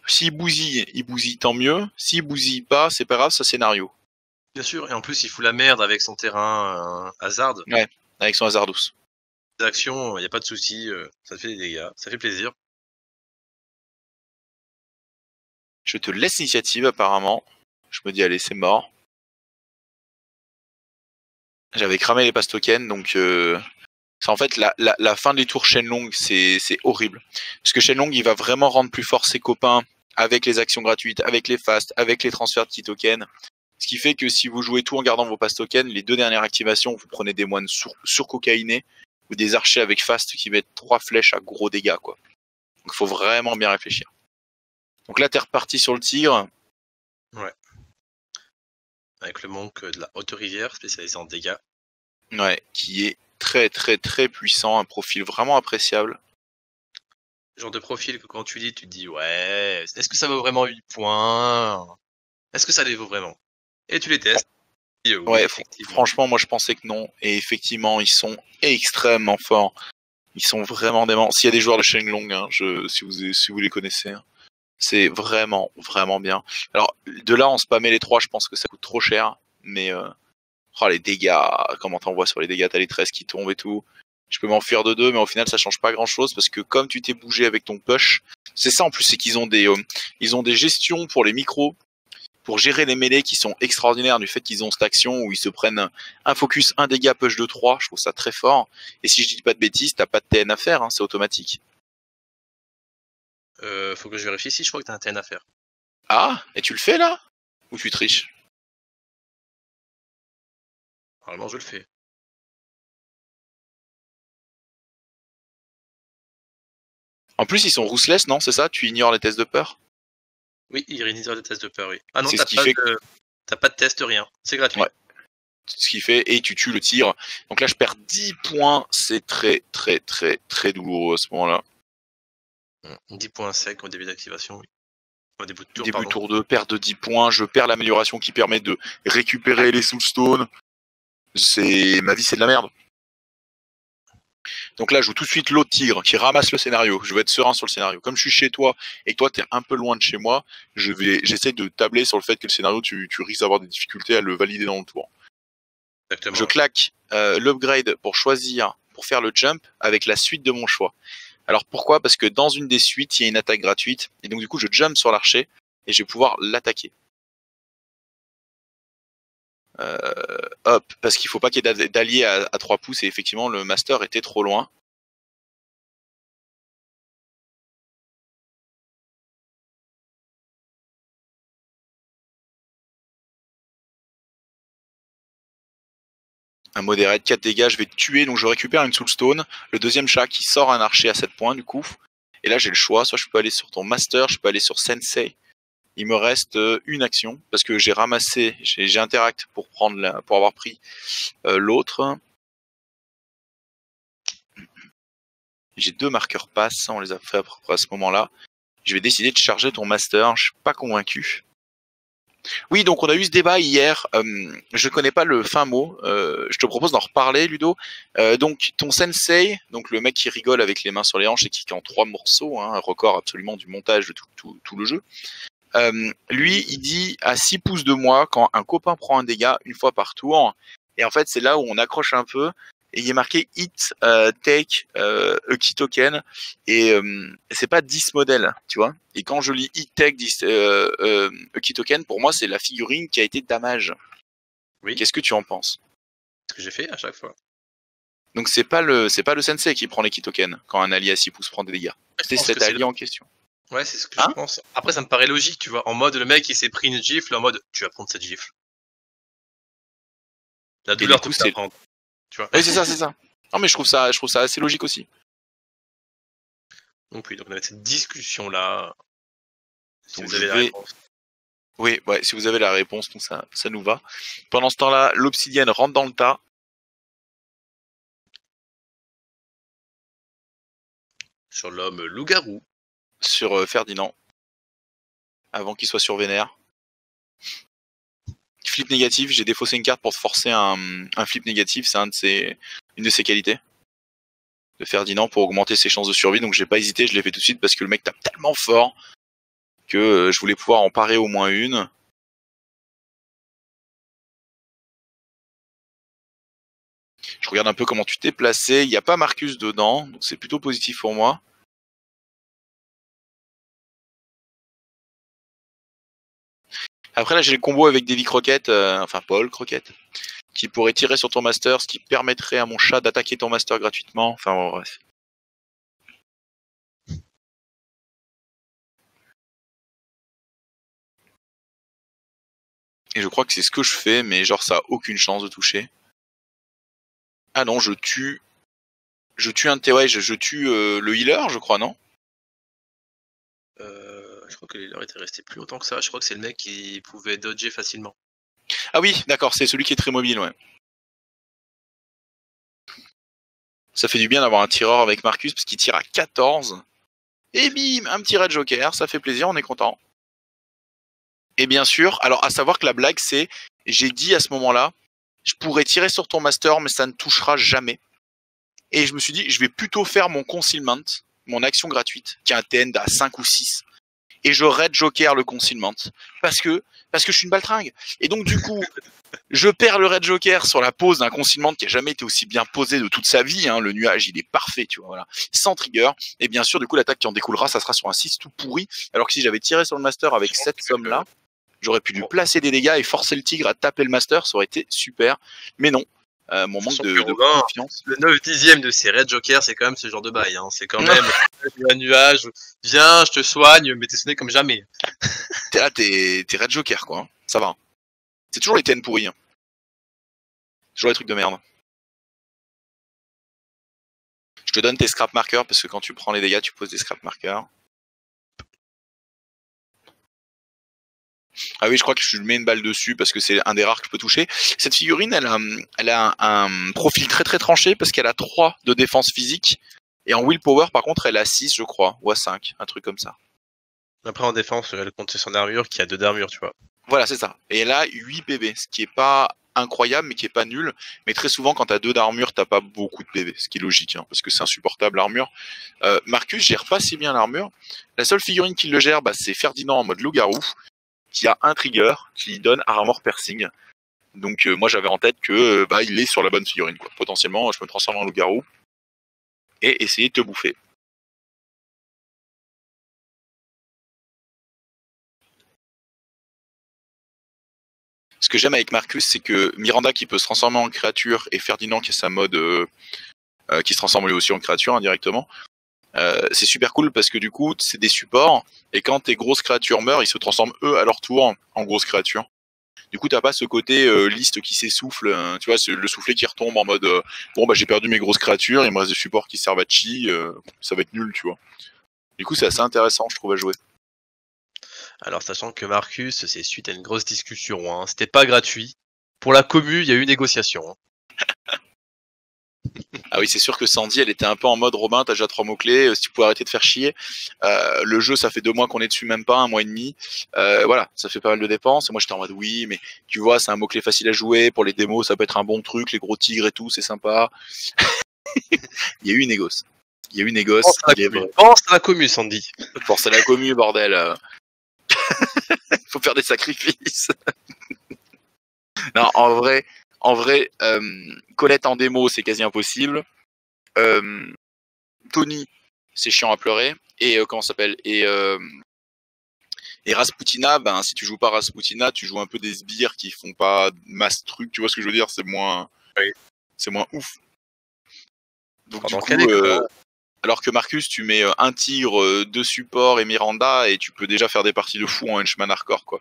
S'il bousille tant mieux. S'il bousille pas, c'est pas grave, ça scénario. Bien sûr, et en plus il fout la merde avec son terrain hasard. Ouais, avec son hasard douce. D'action, y a pas de souci, ça te fait des dégâts, ça fait plaisir. Je te laisse l'initiative apparemment. Je me dis allez c'est mort. J'avais cramé les pass tokens donc c'est en fait la fin des tours Shenlong c'est horrible. Parce que Shenlong il va vraiment rendre plus fort ses copains avec les actions gratuites, avec les fasts, avec les transferts de petits tokens. Ce qui fait que si vous jouez tout en gardant vos pass tokens, les deux dernières activations, vous prenez des moines surcocaïnés ou des archers avec fast qui mettent 3 flèches à gros dégâts quoi. Donc il faut vraiment bien réfléchir. Donc là t'es reparti sur le tigre. Ouais. Avec le monk de la haute rivière spécialisé en dégâts. Ouais, qui est très très très puissant, un profil vraiment appréciable. Le genre de profil que quand tu lis, tu te dis ouais, est-ce que ça vaut vraiment 8 points? Est-ce que ça les vaut vraiment? Et tu les testes. Et, oui, Ouais, effectivement. franchement, moi je pensais que non. Et effectivement, ils sont extrêmement forts. Ils sont vraiment déments. S'il y a des joueurs de Shenlong, hein, si vous les connaissez, hein, c'est vraiment, vraiment bien. Alors, de là, on spammait les 3, je pense que ça coûte trop cher. Mais, oh, les dégâts, comment t'envoies sur les dégâts, t'as les 13 qui tombent et tout. Je peux m'enfuir de 2, mais au final, ça change pas grand chose parce que comme tu t'es bougé avec ton push, c'est ça en plus, c'est qu'ils ont ils ont des gestions pour les micros, pour gérer les mêlées qui sont extraordinaires du fait qu'ils ont cette action où ils se prennent un focus, un dégât, push de 3, je trouve ça très fort. Et si je dis pas de bêtises, t'as pas de TN à faire, hein, c'est automatique. Faut que je vérifie si je crois que t'as un TN à faire. Ah, et tu le fais là? Ou tu triches? Normalement, je le fais. En plus, ils sont ruthless, non? C'est ça? Tu ignores les tests de peur? Oui, il réunit des tests de peur, oui. Ah non, C'est t'as ce qui pas, fait t'as pas de test, rien. C'est gratuit. Ouais. Ce qui fait, et tu tues le tir. Donc là, je perds 10 points. C'est très, très, très, très douloureux à ce moment-là. 10 points secs au début d'activation, oui. Au début de tour, Début pardon. tour 2, perte de 10 points. Je perds l'amélioration qui permet de récupérer les soulstones. Ma vie, c'est de la merde. Donc là, je joue tout de suite l'autre tigre qui ramasse le scénario. Je vais être serein sur le scénario. Comme je suis chez toi et que toi, t'es un peu loin de chez moi, j'essaie de tabler sur le fait que le scénario, tu risques d'avoir des difficultés à le valider dans le tour. Exactement. Je claque l'upgrade pour choisir, pour faire le jump avec la suite de mon choix. Alors pourquoi? Parce que dans une des suites, il y a une attaque gratuite. Et donc du coup, je jump sur l'archer et je vais pouvoir l'attaquer. Hop, parce qu'il faut pas qu'il y ait d'alliés à 3 pouces et effectivement le master était trop loin. Un modéré de 4 dégâts, je vais tuer, donc je récupère une soulstone. Le deuxième chat qui sort un archer à 7 points du coup. Et là j'ai le choix, soit je peux aller sur ton master, je peux aller sur sensei. Il me reste une action parce que j'ai ramassé, j'ai interact pour pour avoir pris l'autre. J'ai 2 marqueurs pass, on les a fait à ce moment-là. Je vais décider de charger ton master, je suis pas convaincu. Oui, donc on a eu ce débat hier. Je connais pas le fin mot. Je te propose d'en reparler, Ludo. Donc ton sensei, donc le mec qui rigole avec les mains sur les hanches et qui est en 3 morceaux, hein, un record absolument du montage de tout le jeu. Lui, il dit à 6 pouces de moi quand un copain prend un dégât une fois par tour. Et en fait, c'est là où on accroche un peu. et il est marqué hit, take, a key token, et c'est pas 10 modèles, tu vois. Et quand je lis hit, take, 10, a key token, pour moi, c'est la figurine qui a été damage. Oui. Qu'est-ce que tu en penses? Ce que j'ai fait à chaque fois. Donc c'est pas le sensei qui prend les key tokens quand un allié à 6 pouces prend des dégâts. C'est cet allié en question. Ouais, c'est ce que je pense. Après, ça me paraît logique, tu vois. En mode, le mec, il s'est pris une gifle, en mode, tu vas prendre cette gifle. La douleur te fait prendre. Tu vois. Oui, c'est ça, c'est ça. Non, mais je trouve ça assez logique aussi. Donc oui, donc on avait cette discussion-là. Si Donc vous avez la réponse. Oui, ouais, si vous avez la réponse, donc ça nous va. Pendant ce temps-là, l'obsidienne rentre dans le tas. Sur l'homme loup-garou. Sur Ferdinand. Avant qu'il soit sur Vénère. Flip négatif, j'ai défaussé une carte pour forcer un flip négatif, c'est une de ses qualités de Ferdinand pour augmenter ses chances de survie, donc j'ai pas hésité, je l'ai fait tout de suite parce que le mec tape tellement fort que je voulais pouvoir en parer au moins une. Je regarde un peu comment tu t'es placé, il n'y a pas Marcus dedans, donc c'est plutôt positif pour moi. Après là j'ai le combo avec Davy Crockett, enfin Paul Crockett, qui pourrait tirer sur ton master, ce qui permettrait à mon chat d'attaquer ton master gratuitement, enfin bon, bref. Et je crois que c'est ce que je fais, mais genre ça a aucune chance de toucher. Ah non, je tue un de tes... Ouais, je tue le healer, je crois, non? Je crois que le healer était resté plus longtemps que ça. Je crois que c'est le mec qui pouvait dodger facilement. Ah oui, d'accord, c'est celui qui est très mobile, ouais. Ça fait du bien d'avoir un tireur avec Marcus, parce qu'il tire à 14. Et bim, un petit red joker, ça fait plaisir, on est content. Et bien sûr, alors à savoir que la blague c'est, j'ai dit à ce moment-là, je pourrais tirer sur ton master, mais ça ne touchera jamais. Et je me suis dit, je vais plutôt faire mon concealment, mon action gratuite, qui a un TN à 5 ou 6. Et je red joker le concealment. Parce que je suis une baltringue. Et donc du coup, je perds le red joker sur la pose d'un concealment qui a jamais été aussi bien posé de toute sa vie. Hein. Le nuage, il est parfait, tu vois, voilà. Sans trigger. Et bien sûr, du coup, l'attaque qui en découlera, ça sera sur un 6 tout pourri. Alors que si j'avais tiré sur le master avec cette somme-là, j'aurais pu lui placer des dégâts et forcer le tigre à taper le master, ça aurait été super. Mais non, mon manque de confiance. Le 9/10 de ces Red Jokers, c'est quand même ce genre de bail. Hein. C'est quand même un nuage, viens, je te soigne, mais t'es sonné comme jamais. T'es là, t'es Red Joker, quoi. Hein. Ça va. C'est toujours les TN pourris. Hein. Toujours les trucs de merde. Je te donne tes scrap markers, parce que quand tu prends les dégâts, tu poses des scrap markers. Ah oui, je crois que je lui mets une balle dessus parce que c'est un des rares que je peux toucher. Cette figurine, elle a un profil très très tranché parce qu'elle a 3 de défense physique. Et en willpower, par contre, elle a 6, je crois, ou à 5, un truc comme ça. Après, en défense, elle compte son armure qui a 2 d'armure, tu vois. Voilà, c'est ça. Et elle a 8 PV, ce qui est pas incroyable, mais qui est pas nul. Mais très souvent, quand t'as 2 d'armure, t'as pas beaucoup de PV, ce qui est logique, hein, parce que c'est insupportable l'armure. Marcus gère pas si bien l'armure. La seule figurine qui le gère, c'est Ferdinand en mode loup-garou, qui a un trigger qui donne Armor Piercing. Donc moi j'avais en tête que il est sur la bonne figurine, quoi. Potentiellement, je me transforme en loup-garou et essayer de te bouffer. Ce que j'aime avec Marcus, c'est que Miranda qui peut se transformer en créature et Ferdinand qui a sa mode qui se transforme lui aussi en créature indirectement. C'est super cool parce que du coup c'est des supports et quand tes grosses créatures meurent, ils se transforment eux à leur tour en grosses créatures. Du coup t'as pas ce côté liste qui s'essouffle, tu vois, le soufflet qui retombe en mode j'ai perdu mes grosses créatures, il me reste des supports qui servent à chi, ça va être nul, tu vois. Du coup c'est assez intéressant je trouve à jouer. Alors sachant que Marcus, c'est suite à une grosse discussion, hein. C'était pas gratuit. Pour la commu, il y a eu négociation. Hein. Ah oui, c'est sûr que Sandy, elle était un peu en mode Robin, t'as déjà 3 mots-clés, si tu pouvais arrêter de faire chier. Le jeu, ça fait 2 mois qu'on est dessus, même pas, 1 mois et demi. Voilà, ça fait pas mal de dépenses. Et moi, j'étais en mode oui, mais tu vois, c'est un mot-clé facile à jouer. Pour les démos, ça peut être un bon truc, les gros tigres et tout, c'est sympa. Il y a eu une négoce. Pense à la commu, Sandy. Force à la commu, bordel. Il faut faire des sacrifices. Non, en vrai, en vrai, Colette en démo, c'est quasi impossible. Tony, c'est chiant à pleurer. Et comment ça s'appelle? Et Rasputina, ben si tu joues pas Rasputina, tu joues un peu des sbires qui font pas masse truc, tu vois ce que je veux dire? C'est moins ouf. Donc du coup, alors que Marcus, tu mets un tigre, deux supports et Miranda, et tu peux déjà faire des parties de fou en henchman hardcore, quoi.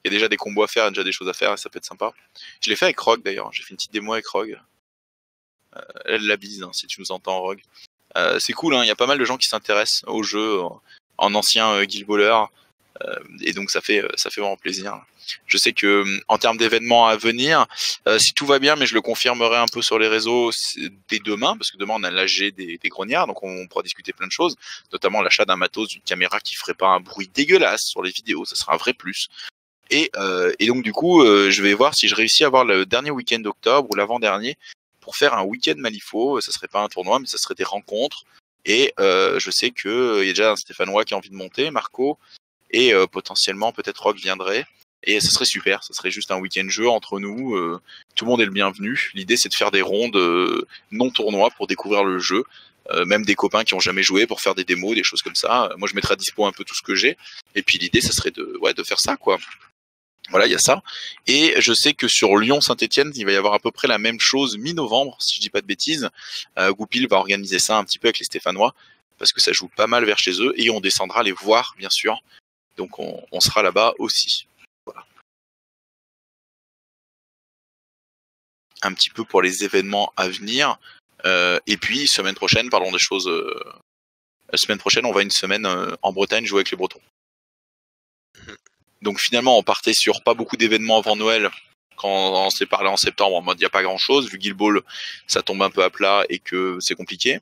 Il y a déjà des combos à faire, déjà des choses à faire, et ça peut être sympa. Je l'ai fait avec Rogue d'ailleurs, j'ai fait une petite démo avec Rogue. Elle la bise, hein, si tu nous entends, Rogue. C'est cool, hein, il y a pas mal de gens qui s'intéressent au jeu en ancien guildballer, et donc ça fait vraiment plaisir. Je sais que en termes d'événements à venir, si tout va bien, mais je le confirmerai un peu sur les réseaux dès demain, parce que demain on a l'AG des grognards, donc on pourra discuter plein de choses, notamment l'achat d'un matos, d'une caméra qui ferait pas un bruit dégueulasse sur les vidéos, ça sera un vrai plus. Et donc du coup, je vais voir si je réussis à avoir le dernier week-end d'octobre ou l'avant-dernier pour faire un week-end Malifaux. Ça serait pas un tournoi, mais ça serait des rencontres. Et je sais que il y a déjà un Stéphanois qui a envie de monter, Marco, et potentiellement peut-être Rock viendrait. Et ça serait super, ça serait juste un week-end jeu entre nous. Tout le monde est le bienvenu. L'idée c'est de faire des rondes non tournois pour découvrir le jeu. Même des copains qui ont jamais joué pour faire des démos, des choses comme ça. Moi je mettrai à dispo un peu tout ce que j'ai. Et puis l'idée ça serait de faire ça, quoi. Voilà, il y a ça. Et je sais que sur Lyon-Saint-Etienne, il va y avoir à peu près la même chose mi-novembre, si je dis pas de bêtises. Goupil va organiser ça un petit peu avec les Stéphanois, parce que ça joue pas mal vers chez eux, et on descendra les voir, bien sûr. Donc on sera là-bas aussi. Voilà. Un petit peu pour les événements à venir. Et puis, semaine prochaine, parlons des choses... La semaine prochaine, on va une semaine en Bretagne jouer avec les Bretons. Donc finalement, on partait sur pas beaucoup d'événements avant Noël. Quand on s'est parlé en septembre, en mode il n'y a pas grand chose, vu Guild Ball, ça tombe un peu à plat et que c'est compliqué.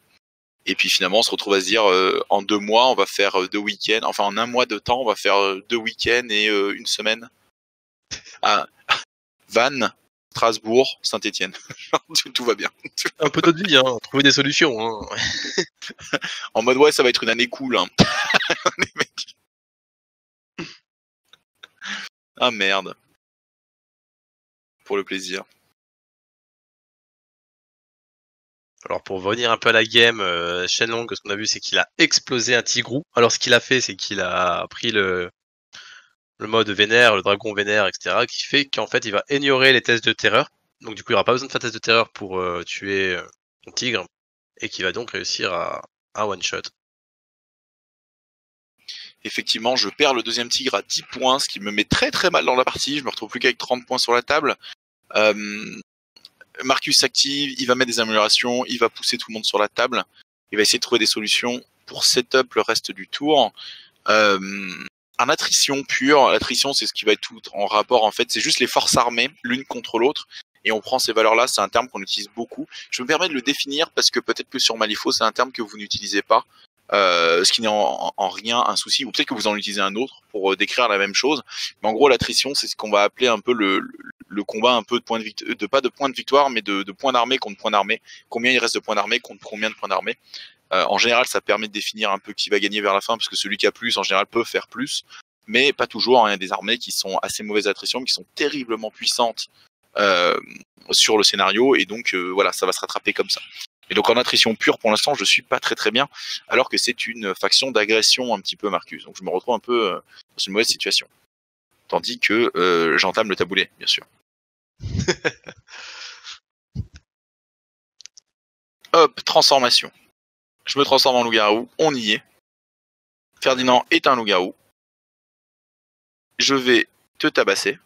Et puis finalement, on se retrouve à se dire, en 2 mois, on va faire 2 week-ends. Enfin, en 1 mois de temps, on va faire 2 week-ends et une semaine à Vannes, Strasbourg, Saint-Etienne. Tout va bien. Un peu notre vie, hein, trouver des solutions. Hein. En mode, ouais, ça va être une année cool. Hein. Les mecs. Ah merde. Pour le plaisir. Alors pour revenir un peu à la game, Shenlong, ce qu'on a vu, c'est qu'il a explosé un Tigrou. Alors ce qu'il a fait, c'est qu'il a pris le mode vénère, le dragon vénère, etc., qui fait qu'en fait il va ignorer les tests de terreur. Donc du coup il n'y aura pas besoin de faire test de terreur pour tuer ton tigre, et qui va donc réussir à one-shot. Effectivement, je perds le deuxième tigre à 10 points, ce qui me met très très mal dans la partie. Je me retrouve plus qu'avec 30 points sur la table. Marcus s'active, il va mettre des améliorations, il va pousser tout le monde sur la table. Il va essayer de trouver des solutions pour setup le reste du tour. En attrition pure, l'attrition c'est ce qui va être tout en rapport, en fait, c'est juste les forces armées l'une contre l'autre. Et on prend ces valeurs-là, c'est un terme qu'on utilise beaucoup. Je me permets de le définir parce que peut-être que sur Malifaux, c'est un terme que vous n'utilisez pas. Ce qui n'est en rien un souci, ou peut-être que vous en utilisez un autre pour décrire la même chose. Mais en gros, l'attrition, c'est ce qu'on va appeler un peu le combat un peu de points de victoire, pas de points de victoire, mais de points d'armée contre points d'armée. Combien il reste de points d'armée contre combien de points d'armée. En général, ça permet de définir un peu qui va gagner vers la fin, parce que celui qui a plus, en général, peut faire plus, mais pas toujours. Il y a des armées qui sont assez mauvaises attrition, mais qui sont terriblement puissantes sur le scénario, et donc voilà, ça va se rattraper comme ça. Et donc en attrition pure, pour l'instant, je suis pas très très bien, alors que c'est une faction d'agression un petit peu Marcus. Donc je me retrouve un peu dans une mauvaise situation. Tandis que j'entame le taboulé, bien sûr. Hop, transformation. Je me transforme en loup-garou, on y est. Ferdinand est un loup-garou. Je vais te tabasser.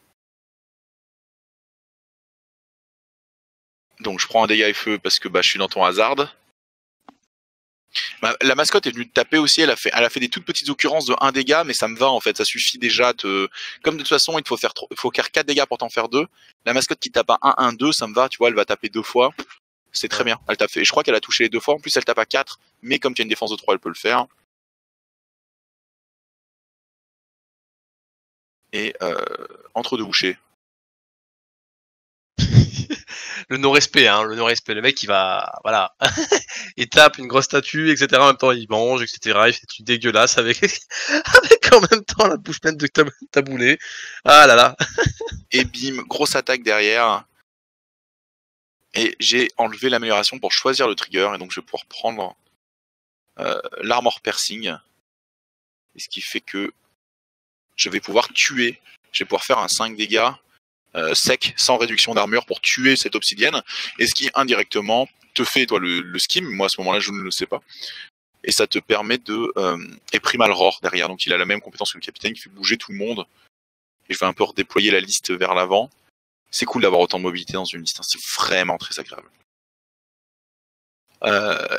Donc je prends un dégât et feu parce que je suis dans ton hasard. La mascotte est venue te taper aussi, elle a fait des toutes petites occurrences de 1 dégât, mais ça me va en fait, ça suffit déjà. Comme de toute façon, il faut faire 4 dégâts pour t'en faire 2. La mascotte qui tape à 1-1-2, ça me va, tu vois, elle va taper 2 fois. C'est très bien. Elle tape fait, je crois qu'elle a touché les 2 fois, en plus elle tape à 4, mais comme tu as une défense de 3, elle peut le faire. Et entre deux bouchées. Le non-respect, hein, le non-respect. Le mec, il va, voilà, il tape une grosse statue, etc. En même temps, il mange, etc. Il fait des trucs dégueulasses avec en même temps la bouche pleine de taboulé. Ah là là. Et bim, grosse attaque derrière. Et j'ai enlevé l'amélioration pour choisir le trigger, et donc je vais pouvoir prendre l'armor piercing. Et ce qui fait que je vais pouvoir tuer, je vais pouvoir faire un 5 dégâts sec, sans réduction d'armure, pour tuer cette obsidienne, et ce qui indirectement te fait, toi, le skim. Moi à ce moment-là je ne le sais pas, et ça te permet de et Primal Roar derrière, donc il a la même compétence que le capitaine qui fait bouger tout le monde, et je vais un peu redéployer la liste vers l'avant. C'est cool d'avoir autant de mobilité dans une liste, hein. C'est vraiment très agréable.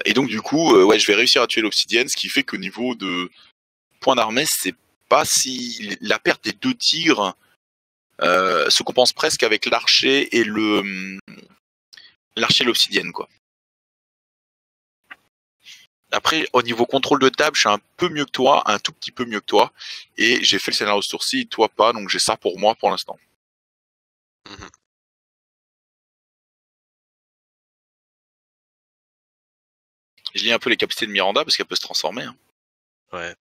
Et donc du coup, ouais, je vais réussir à tuer l'obsidienne, ce qui fait qu'au niveau de points d'armée, c'est pas si la perte des 2 tigres se compense presque avec l'archer et l'archer et l'obsidienne, quoi. Après, au niveau contrôle de table, je suis un peu mieux que toi, un tout petit peu mieux que toi, et j'ai fait le scénario sourcil, toi pas, donc j'ai ça pour moi pour l'instant. Mhm. Je lis un peu les capacités de Miranda parce qu'elle peut se transformer, hein. Ouais.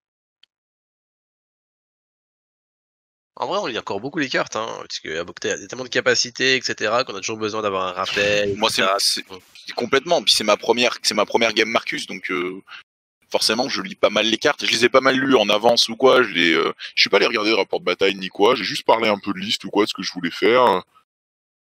En vrai, on lit encore beaucoup les cartes, hein, parce qu'il y a tellement de capacités, etc., qu'on a toujours besoin d'avoir un rappel, Moi, etc. c'est complètement. Puis c'est ma première game Marcus, donc forcément, je lis pas mal les cartes. Je les ai pas mal lues en avance ou quoi. Je suis pas allé regarder le rapport de bataille ni quoi. J'ai juste parlé un peu de liste ou quoi, de ce que je voulais faire.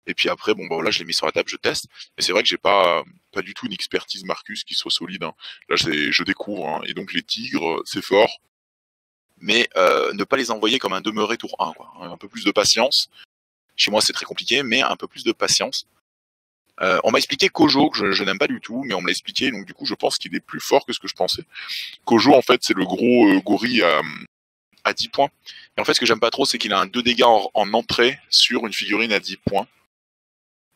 Et puis après, bon, bah voilà, je l'ai mis sur la table, je teste. Mais c'est vrai que j'ai pas du tout une expertise Marcus qui soit solide, hein. Là, je découvre, hein. Et donc les tigres, c'est fort. Mais ne pas les envoyer comme un demeuré tour 1, quoi. Un peu plus de patience. Chez moi, c'est très compliqué, mais un peu plus de patience. On m'a expliqué Kojo, que je n'aime pas du tout, mais on me l'a expliqué, donc du coup, je pense qu'il est plus fort que ce que je pensais. Kojo, en fait, c'est le gros gorille à 10 points. Et en fait, ce que j'aime pas trop, c'est qu'il a un 2 dégâts en entrée sur une figurine à 10 points.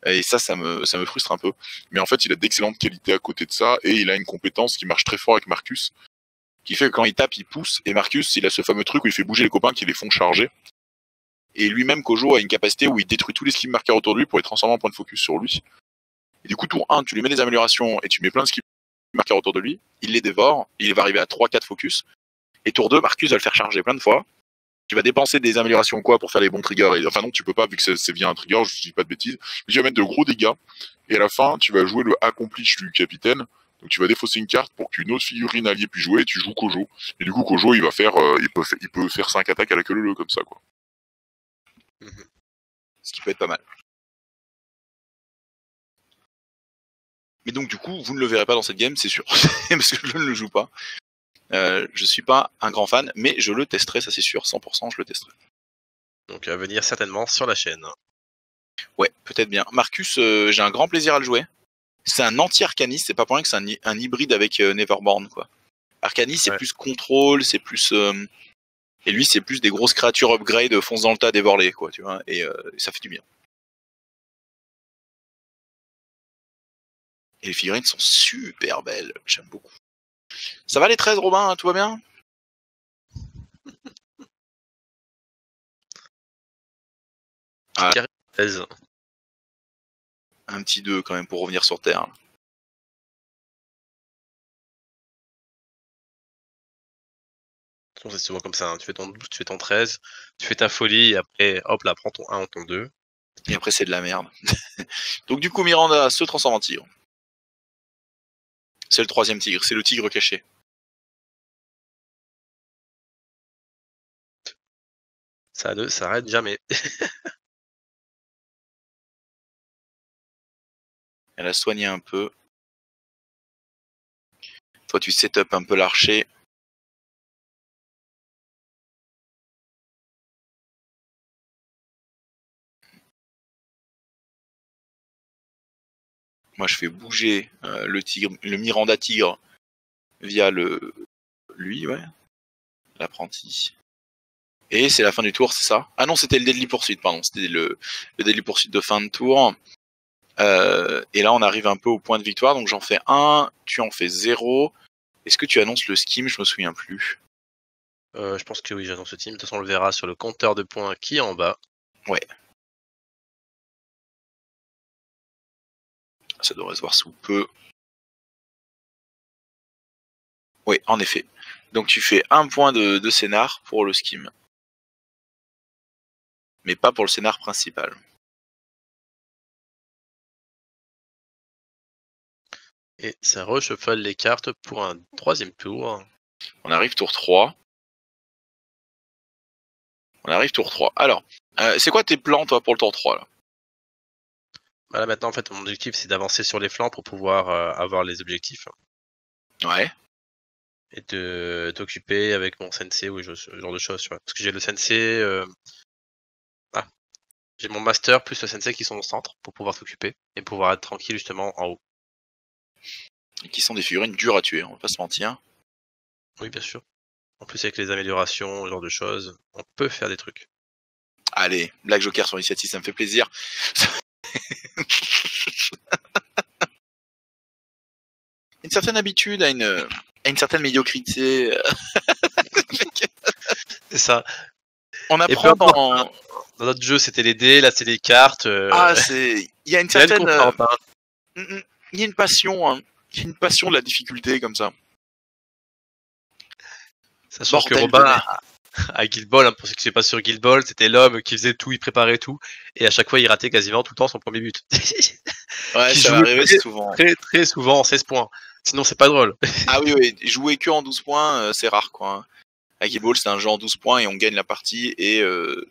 Et ça me frustre un peu. Mais en fait, il a d'excellentes qualités à côté de ça, et il a une compétence qui marche très fort avec Marcus, qui fait que quand il tape, il pousse, et Marcus, il a ce fameux truc où il fait bouger les copains qui les font charger. Et lui-même, Kojo, a une capacité où il détruit tous les skills marqueurs autour de lui pour les transformer en point de focus sur lui. Et du coup, tour 1, tu lui mets des améliorations et tu mets plein de skills marqueurs autour de lui, il les dévore, il va arriver à 3-4 focus. Et tour 2, Marcus va le faire charger plein de fois. Tu vas dépenser des améliorations quoi pour faire les bons triggers. Et, enfin non, tu peux pas, vu que c'est via un trigger, je dis pas de bêtises. Mais tu vas mettre de gros dégâts. Et à la fin, tu vas jouer le accomplish du capitaine. Donc tu vas défausser une carte pour qu'une autre figurine alliée puisse jouer, et tu joues Kojo. Et du coup, Kojo, il va faire, il peut faire 5 attaques à la queue leu comme ça, quoi. Ce qui peut être pas mal. Mais donc du coup, vous ne le verrez pas dans cette game, c'est sûr, parce que je ne le joue pas. Je suis pas un grand fan, mais je le testerai, ça c'est sûr, 100%, je le testerai. Donc à venir certainement sur la chaîne. Ouais, peut-être bien. Marcus, j'ai un grand plaisir à le jouer. C'est un anti-arcaniste, c'est pas pour rien que c'est un hybride avec Neverborn, quoi. Arcaniste, c'est Ouais. plus contrôle, c'est plus... et lui, c'est plus des grosses créatures upgrade, fonce dans le tas, dévore-les, quoi, tu vois, et ça fait du bien. Et les figurines sont super belles, j'aime beaucoup. Ça va les 13, Robin, hein, tout va bien? Ah, Carré 13. un petit 2 quand même pour revenir sur Terre. C'est souvent comme ça, hein. Tu fais ton 12, tu fais ton 13, tu fais ta folie, et après, hop là, prends ton 1 ou ton 2. Et après, c'est de la merde. Donc du coup, Miranda se transforme en tigre. C'est le 3e tigre, c'est le tigre caché. Ça ne s'arrête jamais. Elle a soigné un peu. Toi, tu setup un peu l'archer. Moi, je fais bouger le tigre, le Miranda tigre via lui, ouais, l'apprenti. Et c'est la fin du tour, c'est ça? Ah non, c'était le Deadly Poursuite, pardon. C'était le Deadly Poursuite de fin de tour. Et là, on arrive un peu au point de victoire. Donc, j'en fais 1, tu en fais 0. Est-ce que tu annonces le skim? Je me souviens plus. Je pense que oui, j'annonce ce team. De toute façon, on le verra sur le compteur de points qui est en bas. Ouais. Ça devrait se voir sous peu. Oui, en effet. Donc tu fais 1 point de scénar pour le skim. Mais pas pour le scénar principal. Et ça reshuffle les cartes pour un 3e tour. On arrive tour 3. Alors, c'est quoi tes plans, toi, pour le tour 3, là? Voilà, maintenant, en fait, mon objectif, c'est d'avancer sur les flancs pour pouvoir avoir les objectifs Ouais. et de t'occuper avec mon sensei ou ce genre de choses, tu vois. Parce que j'ai le sensei, j'ai mon master plus le sensei qui sont au centre pour pouvoir s'occuper et pouvoir être tranquille justement en haut. Et qui sont des figurines dures à tuer, on va pas se mentir. Oui, bien sûr. En plus, avec les améliorations, ce genre de choses, on peut faire des trucs. Allez, Black Joker sur Initiative, ça me fait plaisir. Une certaine habitude à une certaine médiocrité. C'est ça. On Et peu apprend importe, dans... hein. Dans notre jeu, c'était les dés, là, c'est les cartes. Ah, c'est... Il y a une Rien de certaine... constante, hein. Il y a une passion, hein. Il y a une passion de la difficulté, comme ça. Sachant que Bordel de Robin, merde. à Guild Ball, hein, pour ceux qui ne savent pas sur Guild Ball, c'était l'homme qui faisait tout, il préparait tout, et à chaque fois il ratait quasiment tout le temps son premier but. Ouais, Qui ça va jouait arriver souvent. très souvent en 16 points. Sinon c'est pas drôle. Ah oui, jouer que en 12 points, c'est rare, quoi. Hein. À Guild Ball, c'est un jeu en 12 points et on gagne la partie. Et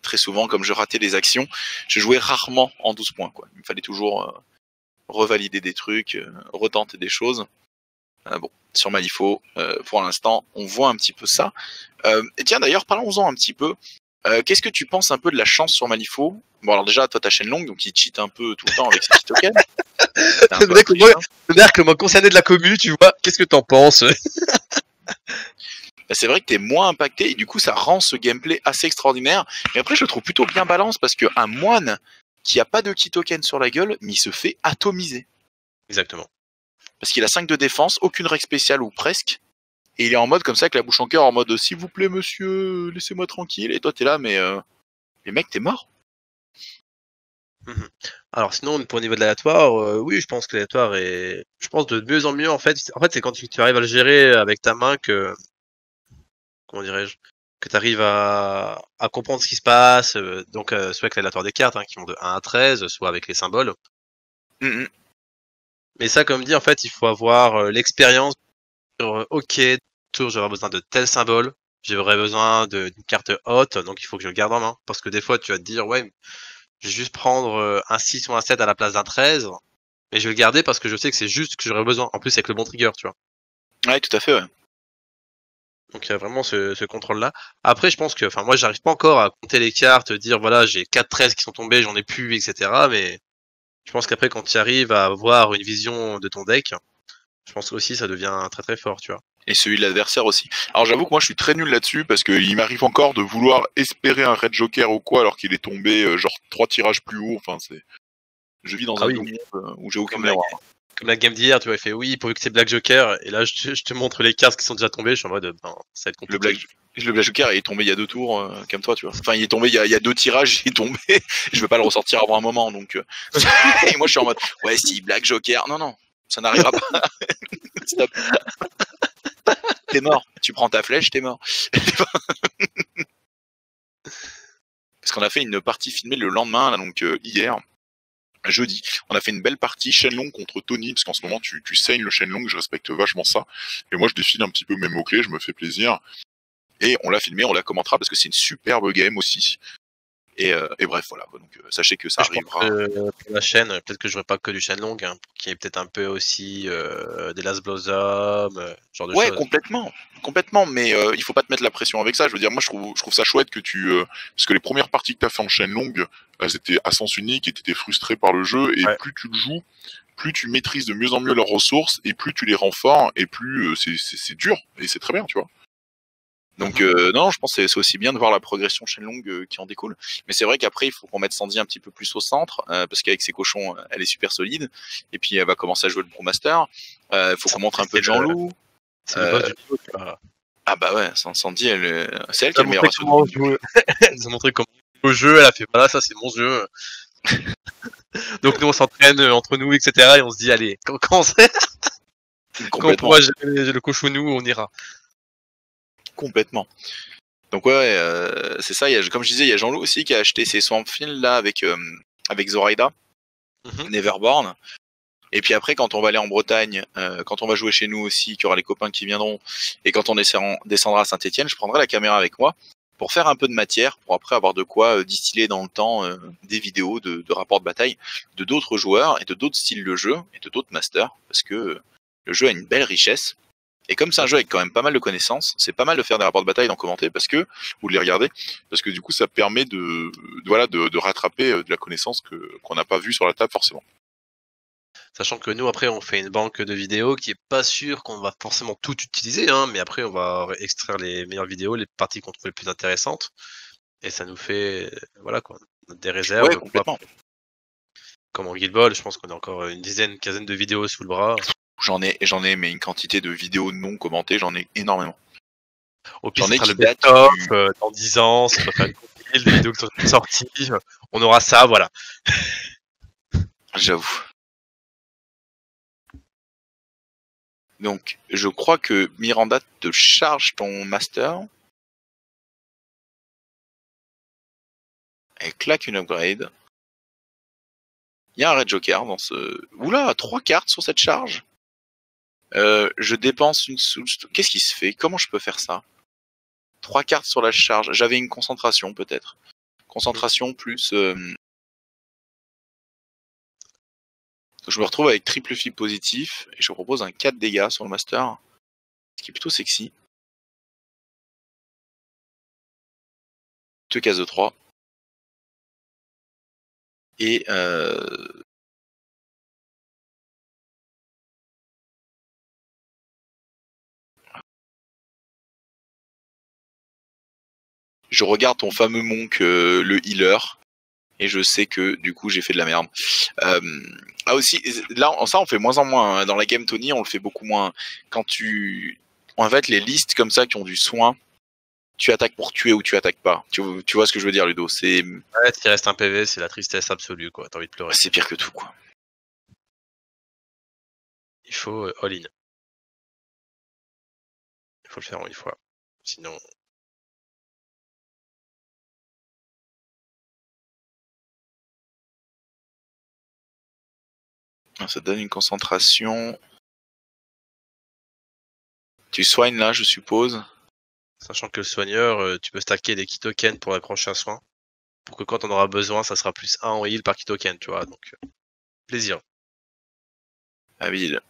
très souvent, comme je ratais les actions, je jouais rarement en 12 points, quoi. Il me fallait toujours revalider des trucs, retenter des choses. Bon, sur Malifaux, pour l'instant, on voit un petit peu ça. Et tiens, d'ailleurs, parlons-en un petit peu. Qu'est-ce que tu penses un peu de la chance sur Malifaux? Bon, alors déjà, toi, t'as chaîne longue, donc il cheat un peu tout le temps avec ses petits tokens. Le mec le moins concerné de la commu, tu vois, qu'est-ce que t'en penses? Bah, c'est vrai que t'es moins impacté et du coup ça rend ce gameplay assez extraordinaire. Mais après je le trouve plutôt bien balance parce qu'un moine qui a pas de key token sur la gueule, mais il se fait atomiser. Exactement. Parce qu'il a 5 de défense, aucune règle spéciale ou presque. Et il est en mode comme ça avec la bouche en cœur, en mode s'il vous plaît monsieur, laissez-moi tranquille. Et toi t'es là mais les mecs t'es mort. Alors sinon, pour le niveau de l'aléatoire, oui, je pense que l'aléatoire est, je pense, de mieux en mieux en fait. En fait, c'est quand tu arrives à le gérer avec ta main que, comment dirais-je, que tu arrives à comprendre ce qui se passe. Donc, soit avec l'aléatoire des cartes, hein, qui vont de 1 à 13, soit avec les symboles. Mm-mm. Mais ça, comme dit, en fait, il faut avoir l'expérience sur, ok, tour, j'aurai besoin de tel symbole, j'aurai besoin d'une carte haute, donc il faut que je le garde en main. Parce que des fois, tu vas te dire, ouais, je vais juste prendre un 6 ou un 7 à la place d'un 13, mais je vais le garder parce que je sais que c'est juste ce que j'aurais besoin. En plus, avec le bon trigger, tu vois. Ouais tout à fait ouais. Donc il y a vraiment ce contrôle-là. Après, je pense que, enfin, moi, j'arrive pas encore à compter les cartes, dire, voilà, j'ai 4 13 qui sont tombés, j'en ai plus, etc. Mais je pense qu'après, quand tu arrives à avoir une vision de ton deck, je pense aussi ça devient très très fort, tu vois. Et celui de l'adversaire aussi. Alors j'avoue que moi je suis très nul là-dessus parce qu'il m'arrive encore de vouloir espérer un Red Joker ou quoi alors qu'il est tombé genre 3 tirages plus haut. Enfin c'est... Je vis dans Ah un oui, doux monde où j'ai aucune comme la, mémoire. comme la game d'hier, tu vois, il fait oui, pourvu que c'est Black Joker, et là je te montre les cartes qui sont déjà tombées, je suis en mode, ben, ça va être Le compliqué. Black Joker il est tombé il y a 2 tours, comme toi, tu vois. Enfin, il est tombé il y a 2 tirages, il est tombé. Je vais pas le ressortir avant un moment, donc. Et moi, je suis en mode, ouais, si Black Joker, non, ça n'arrivera pas. Stop. T'es mort. Tu prends ta flèche, t'es mort. Parce qu'on a fait une partie filmée le lendemain, là, donc hier. Jeudi, on a fait une belle partie Shenlong contre Tony, parce qu'en ce moment tu saignes le Shenlong, je respecte vachement ça. Et moi je défile un petit peu mes mots-clés, je me fais plaisir. Et on l'a filmé, on la commentera parce que c'est une superbe game aussi. Et bref, voilà. Donc sachez que ça Je pense arrivera. que pour la chaîne, peut-être que je n'aurai pas que du Shenlong, hein, qui est peut-être un peu aussi des Last Blossom, ce genre de Ouais, choses. complètement. Mais il faut pas te mettre la pression avec ça. Je veux dire, moi je trouve ça chouette que parce que les premières parties que t'as fait en Shenlong, elles étaient à sens unique et t'étais frustré par le jeu. Et Ouais. plus tu le joues, plus tu maîtrises de mieux en mieux leurs ressources et plus tu les rends forts et plus c'est dur et c'est très bien, tu vois. Donc non, je pense que c'est aussi bien de voir la progression Shenlong qui en découle. Mais c'est vrai qu'après, il faut qu'on mette Sandy un petit peu plus au centre, parce qu'avec ses cochons, elle est super solide. Et puis elle va commencer à jouer le Pro Master. Il faut qu'on montre un peu de Jean-Loup. C'est le boss du jeu, tu vois. Ah bah ouais, Sandy, c'est elle qui a le meilleur ratio Comment de win. jouer. Elle nous a montré comment jouer au jeu, elle a fait voilà, ça c'est mon jeu. Donc nous on s'entraîne entre nous, etc. Et on se dit allez, quand on Complètement. pourra gérer le cochonou, on ira. Complètement. Donc ouais, c'est ça. Comme je disais, il y a Jean-Loup aussi qui a acheté ses Swampfield là avec Zoraida, Neverborn. Et puis après, quand on va aller en Bretagne, quand on va jouer chez nous aussi, qu'il y aura les copains qui viendront, et quand on descendra à Saint-Etienne, je prendrai la caméra avec moi pour faire un peu de matière, pour après avoir de quoi distiller dans le temps des vidéos de rapports de bataille de d'autres joueurs et de d'autres styles de jeu et de d'autres masters, parce que le jeu a une belle richesse. Et comme c'est un jeu avec quand même pas mal de connaissances, c'est pas mal de faire des rapports de bataille, d'en commenter, parce que, ou de les regarder, parce que du coup ça permet de rattraper de la connaissance qu'on n'a pas vue sur la table forcément. Sachant que nous, après, on fait une banque de vidéos qui est pas sûr qu'on va forcément tout utiliser, hein, mais après, on va extraire les meilleures vidéos, les parties qu'on trouve les plus intéressantes, et ça nous fait, voilà quoi, des réserves. Ouais, complètement. Comme en Guild Ball, je pense qu'on a encore une dizaine, quinzaine de vidéos sous le bras. J'en ai, mais une quantité de vidéos non commentées, j'en ai énormément. Au pire, J'en ça ai sera le qui datent best-of, dans 10 ans, si on va faire une compil, des vidéos qui sont sorties, on aura ça, voilà. J'avoue. Donc, je crois que Miranda te charge ton master. Elle claque une upgrade. Il y a un red joker dans ce... Oula, 3 cartes sur cette charge. Je dépense une souche. Qu'est-ce qui se fait? Comment je peux faire ça? 3 cartes sur la charge. J'avais une concentration peut-être. Concentration plus... Je me retrouve avec triple flip positif et je propose un 4 dégâts sur le master. Ce qui est plutôt sexy. 2 cases de 3. Et je regarde ton fameux monk, le healer, et je sais que du coup j'ai fait de la merde. Ah aussi, là ça on fait moins en moins, hein. Dans la game Tony on le fait beaucoup moins. Quand tu... En fait les listes comme ça qui ont du soin, tu attaques pour tuer ou tu attaques pas. Tu vois ce que je veux dire Ludo? Ouais, s'il reste un PV, c'est la tristesse absolue, quoi. T'as envie de pleurer. C'est pire que tout, quoi. Il faut all-in. Il faut le faire en une fois. Sinon... Ça donne une concentration. Tu soignes là, je suppose. Sachant que le soigneur, tu peux stacker des key tokens pour accrocher un soin. Pour que quand on aura besoin, ça sera plus 1 en heal par key token, tu vois. Donc, plaisir. Habile.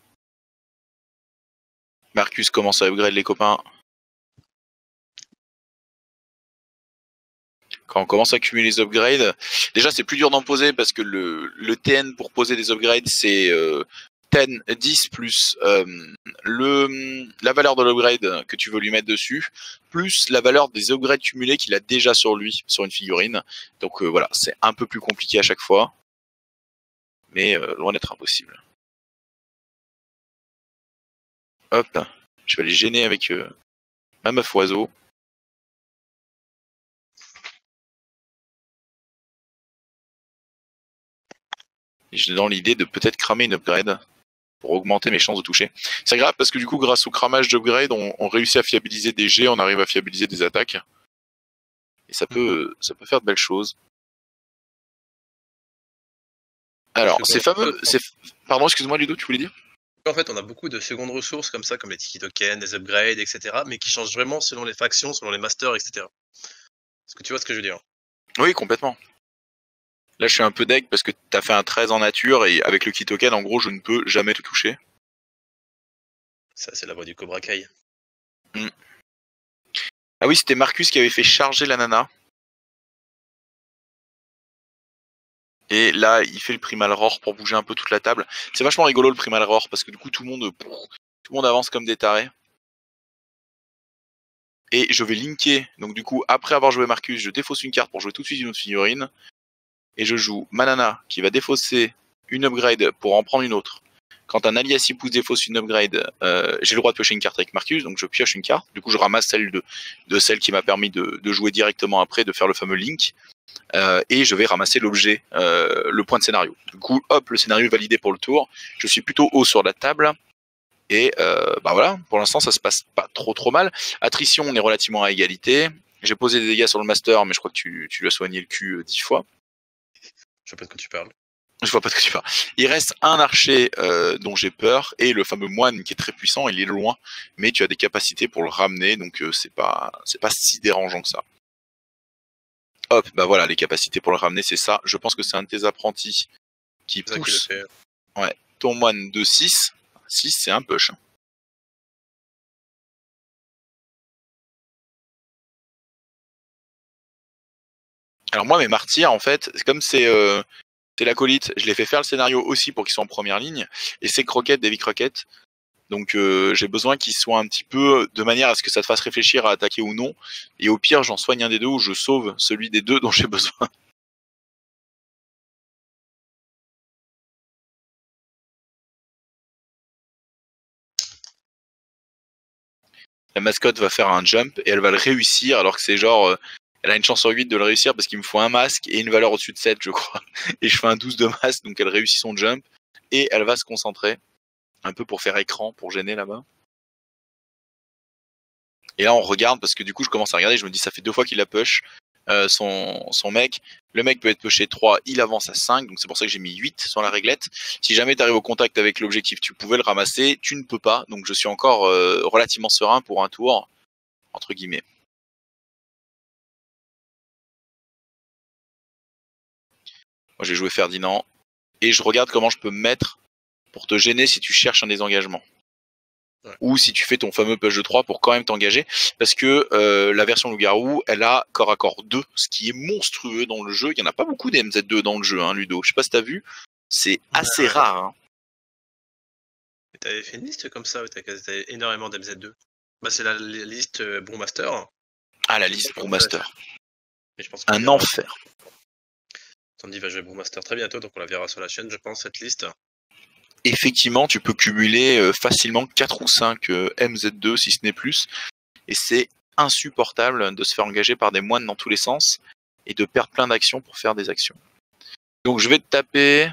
Marcus commence à upgrade les copains. Quand on commence à cumuler les upgrades, déjà c'est plus dur d'en poser parce que le TN pour poser des upgrades c'est 10 plus la valeur de l'upgrade que tu veux lui mettre dessus, plus la valeur des upgrades cumulés qu'il a déjà sur lui, sur une figurine. Donc voilà, c'est un peu plus compliqué à chaque fois, mais loin d'être impossible. Hop, je vais aller gêner avec ma meuf oiseau. Et j'ai dans l'idée de peut-être cramer une upgrade pour augmenter mes chances de toucher. C'est grave parce que du coup, grâce au cramage d'upgrade, on réussit à fiabiliser des jets, on arrive à fiabiliser des attaques. Et ça peut faire de belles choses. Alors, ces fameux... Pardon, excuse-moi Ludo, tu voulais dire? En fait, on a beaucoup de secondes ressources comme ça, comme les key tokens, des upgrades, etc. Mais qui changent vraiment selon les factions, selon les masters, etc. Est-ce que tu vois ce que je veux dire? Oui, complètement. Là, je suis un peu deg parce que t'as fait un 13 en nature et avec le key token, en gros, je ne peux jamais te toucher. Ça, c'est la voix du Cobra Kai. Ah oui, c'était Marcus qui avait fait charger la nana. Et là, il fait le primal roar pour bouger un peu toute la table. C'est vachement rigolo le primal roar parce que du coup, tout le monde avance comme des tarés. Et je vais linker. Donc du coup, après avoir joué Marcus, je défausse une carte pour jouer tout de suite une autre figurine. Et je joue Manana qui va défausser une upgrade pour en prendre une autre. Quand un allié pousse défausse une upgrade, j'ai le droit de piocher une carte avec Marcus, donc je pioche une carte. Du coup, je ramasse celle de celle qui m'a permis de jouer directement après, de faire le fameux link. Et je vais ramasser l'objet, le point de scénario. Du coup, hop, le scénario est validé pour le tour. Je suis plutôt haut sur la table. Et bah voilà, pour l'instant, ça se passe pas trop mal. Attrition, on est relativement à égalité. J'ai posé des dégâts sur le master, mais je crois que tu lui as soigné le cul 10 fois. Je sais pas de quoi tu parles. Je vois pas de quoi tu parles. Il reste un archer dont j'ai peur et le fameux moine qui est très puissant. Il est loin, mais tu as des capacités pour le ramener, donc c'est pas si dérangeant que ça. Hop, bah voilà, les capacités pour le ramener, c'est ça. Je pense que c'est un de tes apprentis qui C'est ça qui pousse. le fait. Ouais, ton moine de 6. 6, c'est un push. Alors moi, mes martyrs, en fait, comme c'est l'acolyte, je les fais faire le scénario aussi pour qu'ils soient en première ligne, et c'est Croquette, Davy Croquette. Donc j'ai besoin qu'ils soient un petit peu de manière à ce que ça te fasse réfléchir à attaquer ou non. Et au pire, j'en soigne un des deux ou je sauve celui des deux dont j'ai besoin. La mascotte va faire un jump et elle va le réussir alors que c'est genre... elle a une chance sur 8 de le réussir parce qu'il me faut un masque et une valeur au-dessus de 7, je crois. Et je fais un 12 de masque, donc elle réussit son jump. Et elle va se concentrer. Un peu pour faire écran, pour gêner là-bas. Et là, on regarde parce que du coup, je commence à regarder. Je me dis, ça fait 2 fois qu'il a push son mec. Le mec peut être pushé 3, il avance à 5. Donc c'est pour ça que j'ai mis 8 sur la réglette. Si jamais tu arrives au contact avec l'objectif, tu pouvais le ramasser. Tu ne peux pas. Donc je suis encore relativement serein pour un tour, entre guillemets. Moi, j'ai joué Ferdinand. Et je regarde comment je peux me mettre pour te gêner si tu cherches un désengagement. Ouais. Ou si tu fais ton fameux push de 3 pour quand même t'engager, parce que la version loup-garou, elle a corps à corps 2, ce qui est monstrueux dans le jeu. Il n'y en a pas beaucoup des MZ2 dans le jeu, hein, Ludo. Je sais pas si t'as vu, c'est assez rare. Hein. T'avais fait une liste comme ça où t'avais énormément d'MZ2. Bah, c'est la liste Brewmaster. Ah, la liste Brewmaster. Mais je pense un enfer. Tandy va jouer Brewmaster très bientôt, donc on la verra sur la chaîne, je pense, cette liste. Effectivement, tu peux cumuler facilement 4 ou 5 MZ2, si ce n'est plus. Et c'est insupportable de se faire engager par des moines dans tous les sens et de perdre plein d'actions pour faire des actions. Donc je vais te taper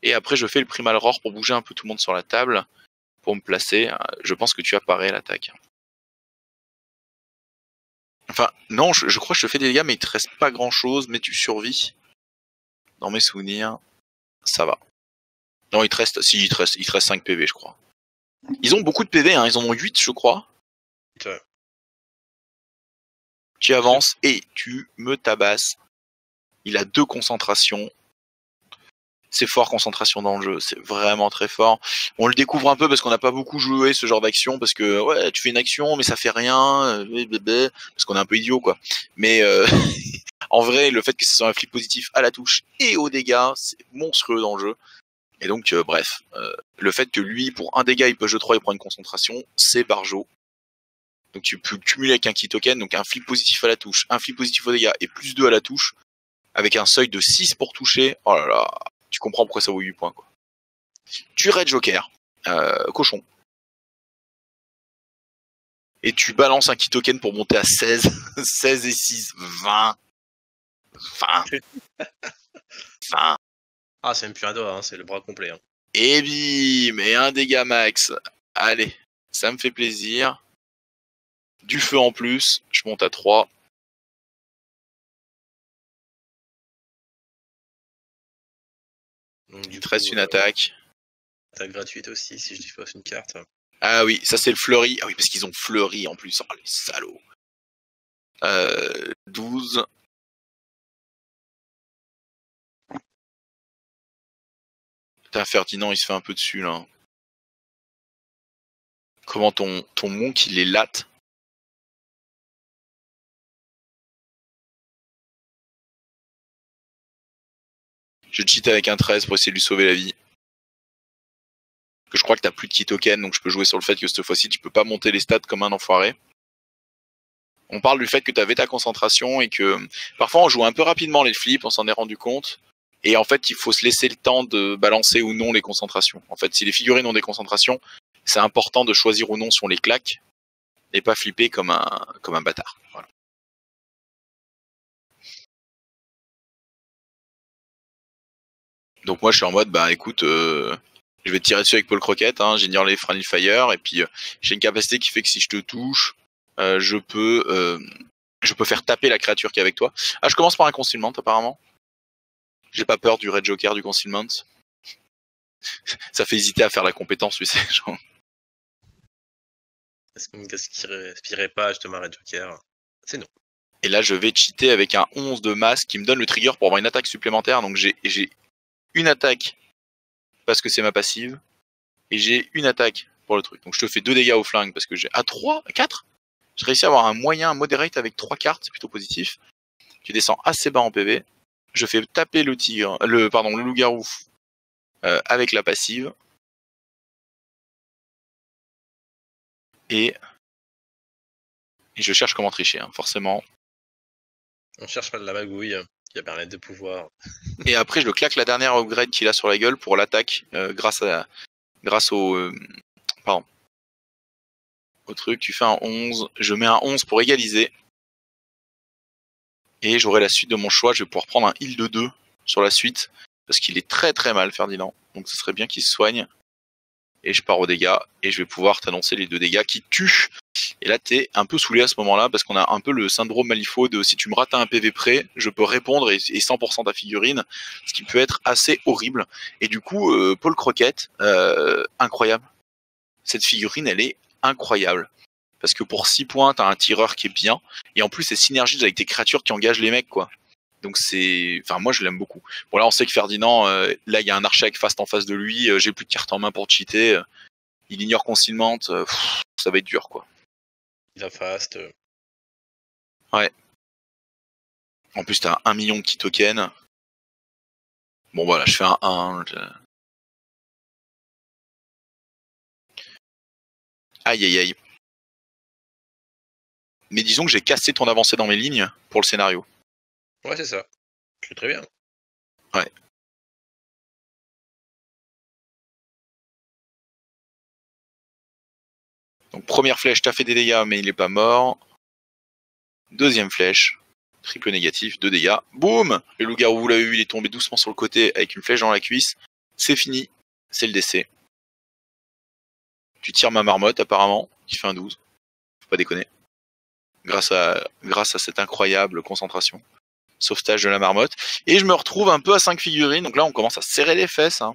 et après je fais le primal roar pour bouger un peu tout le monde sur la table pour me placer. Je pense que tu apparais l'attaque. Enfin, non, je crois que je te fais des dégâts, mais il te reste pas grand chose, mais tu survis. Dans mes souvenirs, ça va. Non, il te reste 5 PV, je crois. Ils ont beaucoup de PV, hein, ils en ont 8, je crois. Ouais. Tu avances et tu me tabasses. Il a 2 concentrations. C'est fort, concentration dans le jeu, c'est vraiment très fort. On le découvre un peu parce qu'on n'a pas beaucoup joué ce genre d'action, parce que ouais, tu fais une action mais ça fait rien, parce qu'on est un peu idiot quoi. Mais en vrai, le fait que ce soit un flip positif à la touche et aux dégâts, c'est monstrueux dans le jeu. Et donc bref, le fait que lui, pour un dégât, il peut jeu 3 et prend une concentration, c'est barjo. Donc tu peux cumuler avec un key token, donc un flip positif à la touche, un flip positif aux dégâts et plus 2 à la touche, avec un seuil de 6 pour toucher. Oh là là, tu comprends pourquoi ça vaut 8 points, quoi. Tu raids Joker, cochon. Et tu balances un key token pour monter à 16. 16 et 6, 20. 20. 20. Ah, c'est même plus un doigt, hein, c'est le bras complet. Hein. Et bim, et un dégât max. Allez, ça me fait plaisir. Du feu en plus, je monte à 3. Donc, il te reste une attaque. Attaque gratuite aussi, si je défausse une carte. Ah oui, ça c'est le fleuri. Ah oui, parce qu'ils ont fleuri en plus. Oh, les salauds. 12. Putain, Ferdinand, il se fait un peu dessus, là. Comment ton monk, il est latte. Je cheat avec un 13 pour essayer de lui sauver la vie. Que je crois que t'as plus de key token, donc je peux jouer sur le fait que cette fois-ci, tu peux pas monter les stats comme un enfoiré. On parle du fait que t'avais ta concentration et que parfois on joue un peu rapidement les flips, on s'en est rendu compte. Et en fait, il faut se laisser le temps de balancer ou non les concentrations. En fait, si les figurines ont des concentrations, c'est important de choisir ou non si on les claque et pas flipper comme un bâtard. Voilà. Donc moi, je suis en mode, bah écoute, je vais te tirer dessus avec Paul Croquette, hein, j'ignore les Friendly Fire, et puis j'ai une capacité qui fait que si je te touche, je peux faire taper la créature qui est avec toi. Ah, je commence par un concealment apparemment. J'ai pas peur du Red Joker, du Concealment. Ça fait hésiter à faire la compétence, tu sais. Genre. Qu'est-ce qui respirait pas justement Red Joker? C'est non. Et là, je vais cheater avec un 11 de masse qui me donne le trigger pour avoir une attaque supplémentaire. Donc j'ai une attaque parce que c'est ma passive. Et j'ai une attaque pour le truc. Donc je te fais 2 dégâts au flingue parce que j'ai... Ah, 3 4 J'ai réussi à avoir un moyen moderate avec 3 cartes, c'est plutôt positif. Tu descends assez bas en PV. Je fais taper le tigre, le loup-garou avec la passive. Et je cherche comment tricher, hein, forcément. On cherche pas de la magouille qui va permettre de pouvoir. Et après, je le claque la dernière upgrade qu'il a sur la gueule pour l'attaque grâce au truc. Tu fais un 11. Je mets un 11 pour égaliser. Et j'aurai la suite de mon choix. Je vais pouvoir prendre un heal de 2 sur la suite. Parce qu'il est très très mal, Ferdinand. Donc ce serait bien qu'il se soigne. Et je pars aux dégâts. Et je vais pouvoir t'annoncer les 2 dégâts qui tuent. Et là, t'es un peu saoulé à ce moment-là. Parce qu'on a un peu le syndrome Malifaux de si tu me rates un PV près, je peux répondre et 100% ta figurine. Ce qui peut être assez horrible. Et du coup, Paul Croquette, incroyable. Cette figurine, elle est incroyable. Parce que pour 6 points, t'as un tireur qui est bien. Et en plus, c'est synergise avec tes créatures qui engagent les mecs, quoi. Donc c'est... Enfin, moi, je l'aime beaucoup. Bon, là, on sait que Ferdinand, là, il y a un archer avec Fast en face de lui. J'ai plus de cartes en main pour cheater. Il ignore Concealment. Ça va être dur, quoi. Il a Fast. Ouais. En plus, t'as 1 million de key tokens. Bon, voilà, je fais un 1. Aïe, aïe, aïe. Mais disons que j'ai cassé ton avancée dans mes lignes pour le scénario. Ouais, c'est ça. Je suis très bien. Ouais. Donc première flèche, t'as fait des dégâts, mais il est pas mort. Deuxième flèche, triple négatif, 2 dégâts. Boum! Le loup-garou, vous l'avez vu, il est tombé doucement sur le côté avec une flèche dans la cuisse. C'est fini, c'est le décès. Tu tires ma marmotte apparemment, qui fait un 12. Faut pas déconner. Grâce à cette incroyable concentration. Sauvetage de la marmotte. Et je me retrouve un peu à 5 figurines, donc là on commence à serrer les fesses. Hein.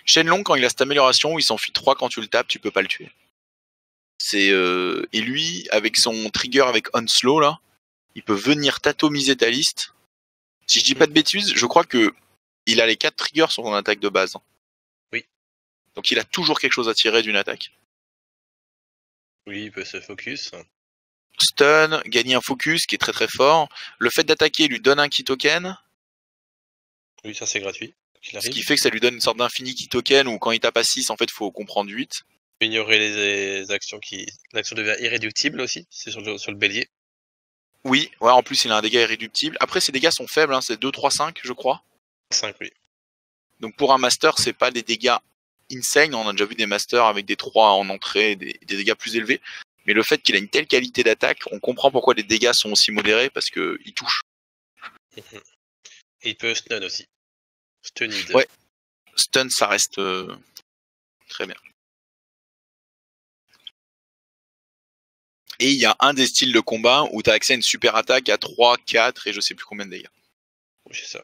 Shenlong, quand il a cette amélioration où il s'enfuit 3 quand tu le tapes, tu peux pas le tuer. Et lui, avec son trigger avec Onslow, là, il peut venir t'atomiser ta liste. Si je dis pas de bêtises, je crois que il a les 4 triggers sur son attaque de base. Oui. Donc il a toujours quelque chose à tirer d'une attaque. Oui, il peut se focus. Stun, gagner un focus qui est très très fort. Le fait d'attaquer lui donne un key token. Oui, ça c'est gratuit. Ce qui fait que ça lui donne une sorte d'infini key token où quand il tape à 6, en fait, faut comprendre 8. Ignorer les actions l'action devient irréductible aussi, c'est sur le bélier. Oui, ouais, en plus il a un dégât irréductible. Après ses dégâts sont faibles, hein, c'est 2, 3, 5 je crois. 5, oui. Donc pour un master, c'est pas des dégâts insane, on a déjà vu des masters avec des 3 en entrée, des dégâts plus élevés. Mais le fait qu'il a une telle qualité d'attaque, on comprend pourquoi les dégâts sont aussi modérés, parce qu'il touche. Et il peut stun aussi. Stunned. Ouais, stun ça reste très bien. Et il y a un des styles de combat où tu as accès à une super attaque à 3, 4 et je sais plus combien de dégâts. Oui, c'est ça.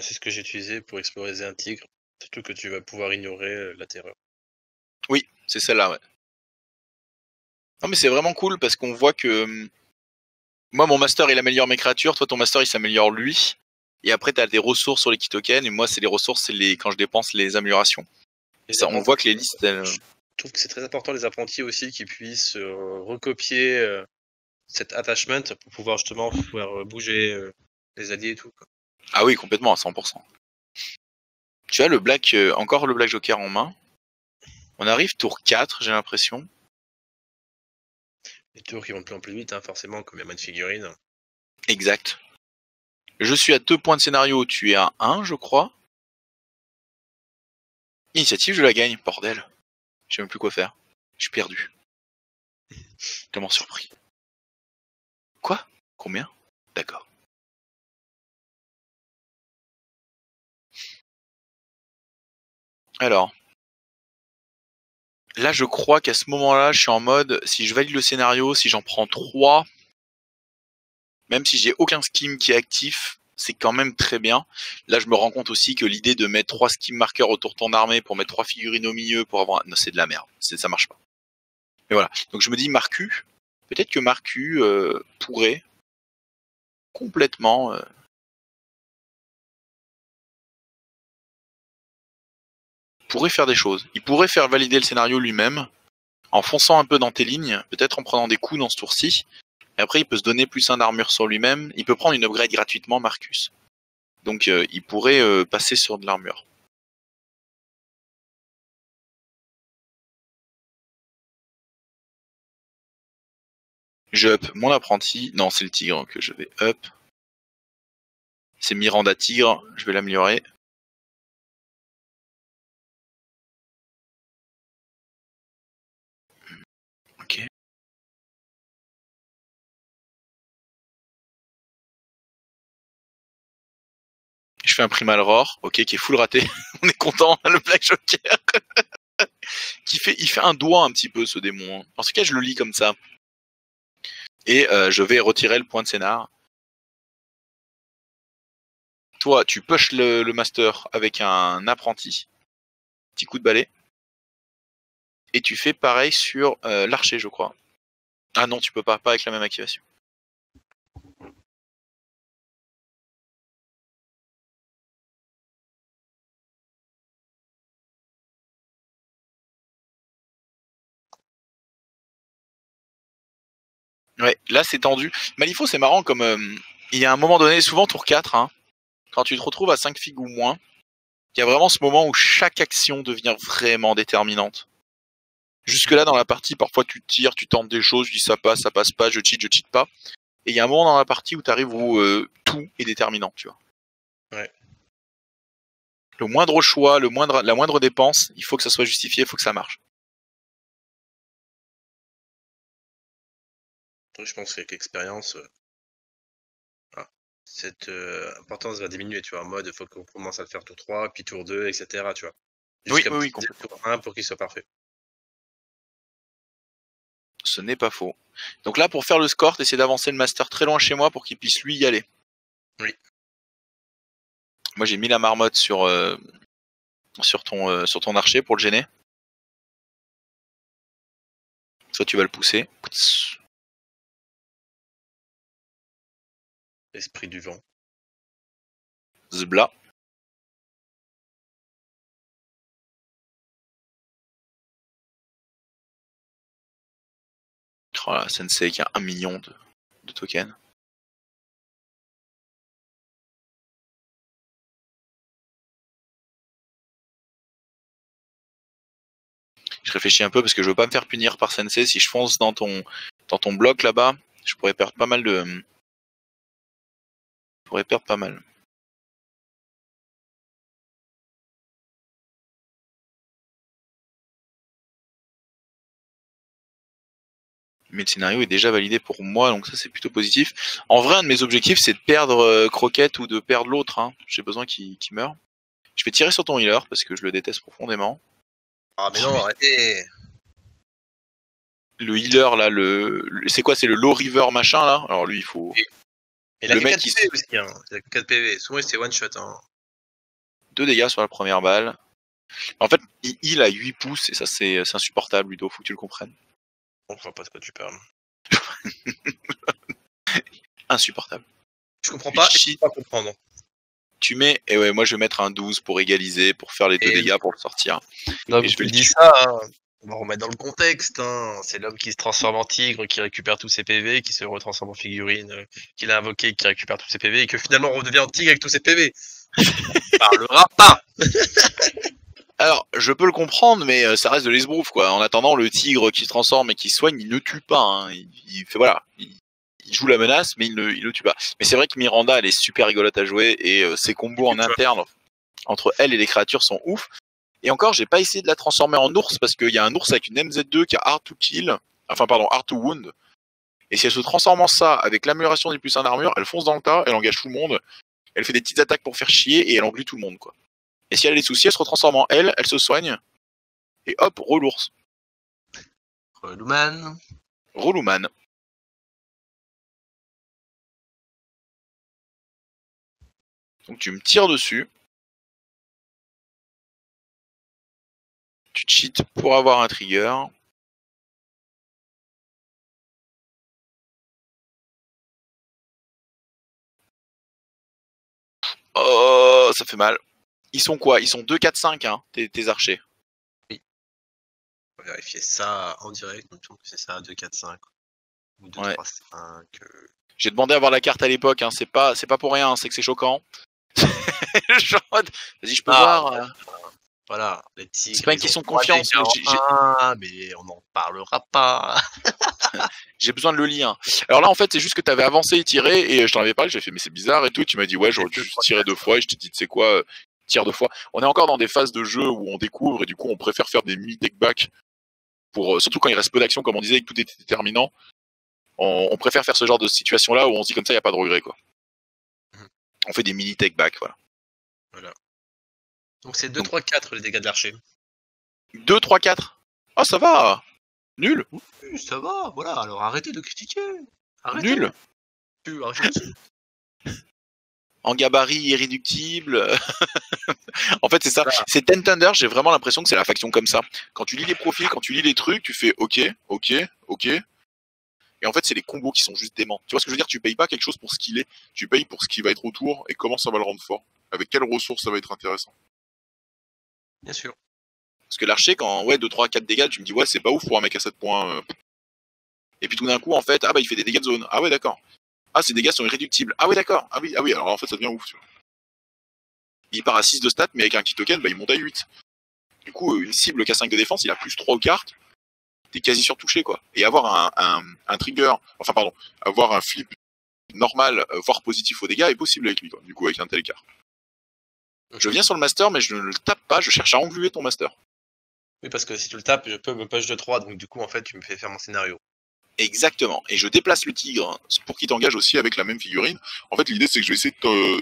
C'est ce que j'ai utilisé pour explorer un tigre. Surtout que tu vas pouvoir ignorer la terreur. Oui, c'est celle-là, ouais. Non mais c'est vraiment cool parce qu'on voit que moi mon master il améliore mes créatures, toi ton master il s'améliore lui. Et après tu as des ressources sur les key tokens et moi c'est les ressources, c'est quand je dépense les améliorations. Et ça, on voit que les listes elles... Je trouve que c'est très important les apprentis aussi qui puissent recopier cet attachment pour pouvoir justement pouvoir bouger les alliés et tout. Quoi. Ah oui, complètement, à 100%. Tu as le black, encore le black joker en main. On arrive tour 4, j'ai l'impression. Les tours qui vont de plus en plus vite, hein, forcément, comme il y a moins de figurines. Exact. Je suis à 2 points de scénario, tu es à 1, je crois. Initiative, je la gagne, bordel. Je sais même plus quoi faire. Je suis perdu. Tellement surpris. Quoi? Combien? D'accord. Alors. Là, je crois qu'à ce moment-là, je suis en mode, si je valide le scénario, si j'en prends 3, même si j'ai aucun skim qui est actif, c'est quand même très bien. Là, je me rends compte aussi que l'idée de mettre 3 skim marqueurs autour de ton armée pour mettre 3 figurines au milieu pour avoir... Non, c'est de la merde. Ça marche pas. Mais voilà. Donc je me dis Marcu, peut-être que Marcu pourrait complètement... pourrait faire des choses. Il pourrait faire valider le scénario lui-même en fonçant un peu dans tes lignes, peut-être en prenant des coups dans ce tour-ci. Et après, il peut se donner plus un d'armure sur lui-même. Il peut prendre une upgrade gratuitement, Marcus. Donc, il pourrait passer sur de l'armure. Je up mon apprenti. Non, c'est le tigre que je vais up. C'est Miranda Tigre. Je vais l'améliorer. Ok. Je fais un Primal Roar, ok, qui est full raté. On est content, le Black Joker. Il fait un doigt un petit peu, ce démon. En tout cas, je le lis comme ça. Et je vais retirer le point de scénar. Toi, tu push le master avec un apprenti. Petit coup de balai. Et tu fais pareil sur l'archer, je crois. Ah non, tu peux pas avec la même activation. Ouais, là c'est tendu. Malifaux, c'est marrant comme il y a un moment donné, souvent tour 4, hein, quand tu te retrouves à 5 figues ou moins, il y a vraiment ce moment où chaque action devient vraiment déterminante. Jusque-là dans la partie, parfois tu tires, tu tentes des choses, tu dis ça passe pas, je cheat pas. Et il y a un moment dans la partie où tu arrives où tout est déterminant, tu vois. Ouais. Le moindre choix, la moindre dépense, il faut que ça soit justifié, il faut que ça marche. Je pense qu'avec l'expérience, cette importance va diminuer, tu vois, en mode, il faut qu'on commence à le faire tour 3, puis tour 2, etc., tu vois. Oui, complètement. Tour 1 pour qu'il soit parfait. Ce n'est pas faux. Donc là, pour faire le score, t'essaies d'avancer le master très loin chez moi pour qu'il puisse lui y aller. Oui. Moi, j'ai mis la marmotte sur ton archer pour le gêner. Soit tu vas le pousser. Esprit du vent. Zbla. Oh là, Sensei qui a 1 million de tokens. Je réfléchis un peu parce que je veux pas me faire punir par Sensei. Si je fonce dans ton bloc là-bas, je pourrais perdre pas mal de... Je pourrais perdre pas mal. Mais le scénario est déjà validé pour moi, donc ça c'est plutôt positif. En vrai, un de mes objectifs c'est de perdre Croquette ou de perdre l'autre. Hein. J'ai besoin qu'il meure. Je vais tirer sur ton healer parce que je le déteste profondément. Ah mais non, arrêtez. Le healer là, c'est quoi? C'est le low river machin là. Alors lui il faut... Et il a que 4 PV aussi, hein. Il a que 4 PV. Souvent c'est one shot. Hein. 2 dégâts sur la première balle. En fait, il a 8 pouces et ça c'est insupportable, Ludo, faut que tu le comprennes. On voit pas de quoi tu parles. Insupportable. Je comprends pas, je peux pas comprendre. Tu mets, et ouais, moi je vais mettre un 12 pour égaliser, pour faire les 2 dégâts, pour le sortir. Non, je dis ça, hein. On va remettre dans le contexte, hein. C'est l'homme qui se transforme en tigre, qui récupère tous ses PV, qui se retransforme en figurine, qu'il a invoqué, qui récupère tous ses PV, et que finalement redevient tigre avec tous ses PV. On parlera pas. Alors, je peux le comprendre, mais ça reste de l'esbrouf, quoi. En attendant, le tigre qui se transforme et qui soigne, il ne tue pas. Hein. Il fait, voilà, il joue la menace, mais il ne tue pas. Mais c'est vrai que Miranda, elle est super rigolote à jouer, et ses combos en interne, entre elle et les créatures, sont ouf. Et encore, j'ai pas essayé de la transformer en ours, parce qu'il y a un ours avec une MZ2 qui a Hard to Kill, enfin pardon, Hard to Wound. Et si elle se transforme en ça, avec l'amélioration des plus 1 d'armure, elle fonce dans le tas, elle engage tout le monde, elle fait des petites attaques pour faire chier, et elle englue tout le monde, quoi. Et si elle a des soucis, elle se retransforme en elle se soigne, et hop, relours. Relouman. Relouman. Donc tu me tires dessus. Tu cheats pour avoir un trigger. Oh, ça fait mal. Ils sont quoi? Ils sont 2, 4, 5, hein, tes archers. Oui. On va vérifier ça en direct. Donc, c'est ça, 2, 4, 5. Ou 2, Ouais. 3, 5. J'ai demandé à voir la carte à l'époque, hein. C'est pas pour rien, c'est que c'est choquant. Genre, vas-y, je peux voir. Voilà, les tigres. C'est pas une question de confiance, mais mais on n'en parlera pas. j'ai besoin de le lire. Alors là, en fait, c'est juste que t'avais avancé et tiré, et je t'en avais parlé, j'ai fait, mais c'est bizarre et tout. Tu m'as dit, ouais, j'aurais dû juste tirer 2 fois, et je t'ai dit, tu sais quoi, tire 2 fois. On est encore dans des phases de jeu où on découvre, et du coup, on préfère faire des mini-deck back, pour, surtout quand il reste peu d'action, comme on disait, et que tout est déterminant. On préfère faire ce genre de situation-là où on se dit comme ça, il n'y a pas de regret, quoi. On fait des mini-tech back, voilà. Voilà. Donc c'est 2, 3, 4 les dégâts de l'archer. 2, 3, 4. Ah, ça va. Nul. Oui, ça va, voilà, alors arrêtez de critiquer. Arrêtez. Nul. En gabarit irréductible. En fait, c'est ça. Voilà. C'est Ten Thunder, j'ai vraiment l'impression que c'est la faction comme ça. Quand tu lis les profils, quand tu lis les trucs, tu fais ok, ok, ok. Et en fait, c'est les combos qui sont juste déments. Tu vois ce que je veux dire? Tu payes pas quelque chose pour ce qu'il est. Tu payes pour ce qui va être autour et comment ça va le rendre fort. Avec quelles ressources ça va être intéressant. Bien sûr. Parce que l'archer, quand, ouais, 2, 3, 4 dégâts, tu me dis, ouais, c'est pas ouf pour un mec à 7 points. Et puis tout d'un coup, en fait, ah bah, il fait des dégâts de zone. Ah ouais, d'accord. Ah, ces dégâts sont irréductibles. Ah ouais, d'accord. Ah oui, alors en fait, ça devient ouf, tu vois. Il part à 6 de stats, mais avec un key token, bah, il monte à 8. Du coup, une cible qui a 5 de défense, il a plus 3 aux cartes. T'es quasi surtouché, quoi. Et avoir un trigger, enfin, pardon, avoir un flip normal, voire positif aux dégâts, est possible avec lui, quoi. Du coup, avec un tel écart. Je viens sur le master, mais je ne le tape pas, je cherche à engluer ton master. Oui, parce que si tu le tapes, je peux me push de 3, donc du coup, en fait, tu me fais faire mon scénario. Exactement. Et je déplace le tigre pour qu'il t'engage aussi avec la même figurine. En fait, l'idée, c'est que je vais essayer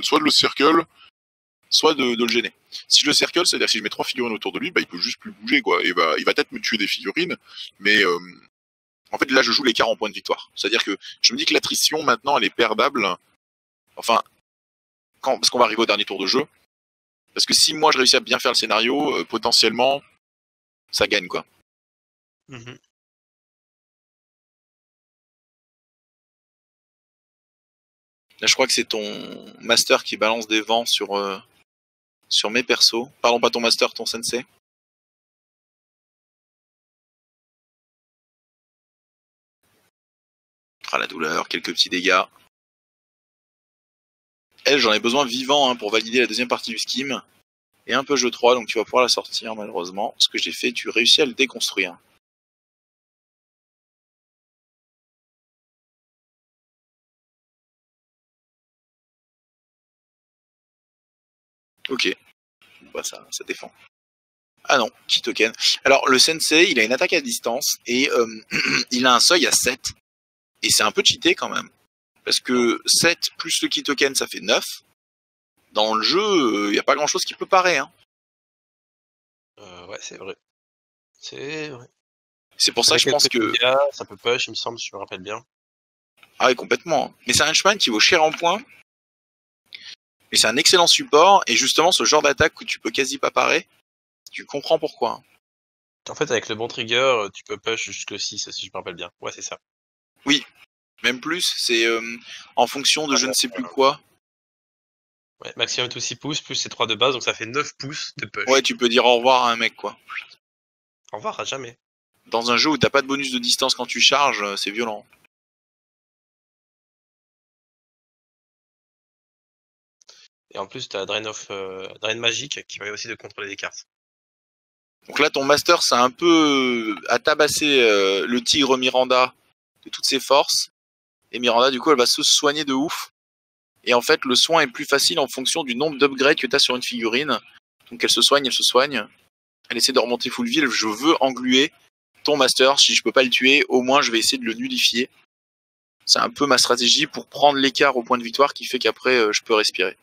soit de le circle, soit de le gêner. Si je le circle, c'est-à-dire si je mets 3 figurines autour de lui, bah, il peut juste plus bouger, quoi. Et il va peut-être me tuer des figurines, mais en fait, là, je joue l'écart en point de victoire. C'est-à-dire que je me dis que l'attrition, maintenant, elle est perdable. Enfin, parce qu'on va arriver au dernier tour de jeu. Parce que si moi, je réussis à bien faire le scénario, potentiellement, ça gagne, quoi. Mm-hmm. Là, je crois que c'est ton master qui balance des vents sur mes persos. Pardon, pas ton master, ton sensei. Ah, la douleur, quelques petits dégâts. Elle, j'en ai besoin vivant, hein, pour valider la deuxième partie du skim. Et un peu jeu 3, donc tu vas pouvoir la sortir, malheureusement. Ce que j'ai fait, tu réussis à le déconstruire. Ok. Bah, ça défend. Ah non, key token. Alors, le sensei, il a une attaque à distance et il a un seuil à 7. Et c'est un peu cheaté quand même. Parce que 7 plus le key token, ça fait 9. Dans le jeu, il n'y a pas grand-chose qui peut parer. Hein. Ouais, c'est vrai. C'est vrai. C'est pour ça que je pense que... Dégâts, ça peut push, il me semble, si je me rappelle bien. Ah oui, complètement. Mais c'est un henchman qui vaut cher en points. Mais c'est un excellent support. Et justement, ce genre d'attaque que tu peux quasi pas parer, tu comprends pourquoi. En fait, avec le bon trigger, tu peux push jusque 6, si je me rappelle bien. Ouais, c'est ça. Oui, même plus. C'est en fonction de je ne sais plus quoi. Ouais, maximum tout 6 pouces, plus c'est 3 de base, donc ça fait 9 pouces de push. Ouais, tu peux dire au revoir à un mec, quoi. Au revoir, à jamais. Dans un jeu où t'as pas de bonus de distance quand tu charges, c'est violent. Et en plus, t'as Drain magique qui permet aussi de contrôler les cartes. Donc là, ton master, c'est un peu à tabasser le tigre Miranda de toutes ses forces. Et Miranda, du coup, elle va se soigner de ouf. Et en fait, le soin est plus facile en fonction du nombre d'upgrades que tu as sur une figurine. Donc elle se soigne, elle se soigne. Elle essaie de remonter full vie. Je veux engluer ton master. Si je peux pas le tuer, au moins je vais essayer de le nullifier. C'est un peu ma stratégie pour prendre l'écart au point de victoire qui fait qu'après, je peux respirer.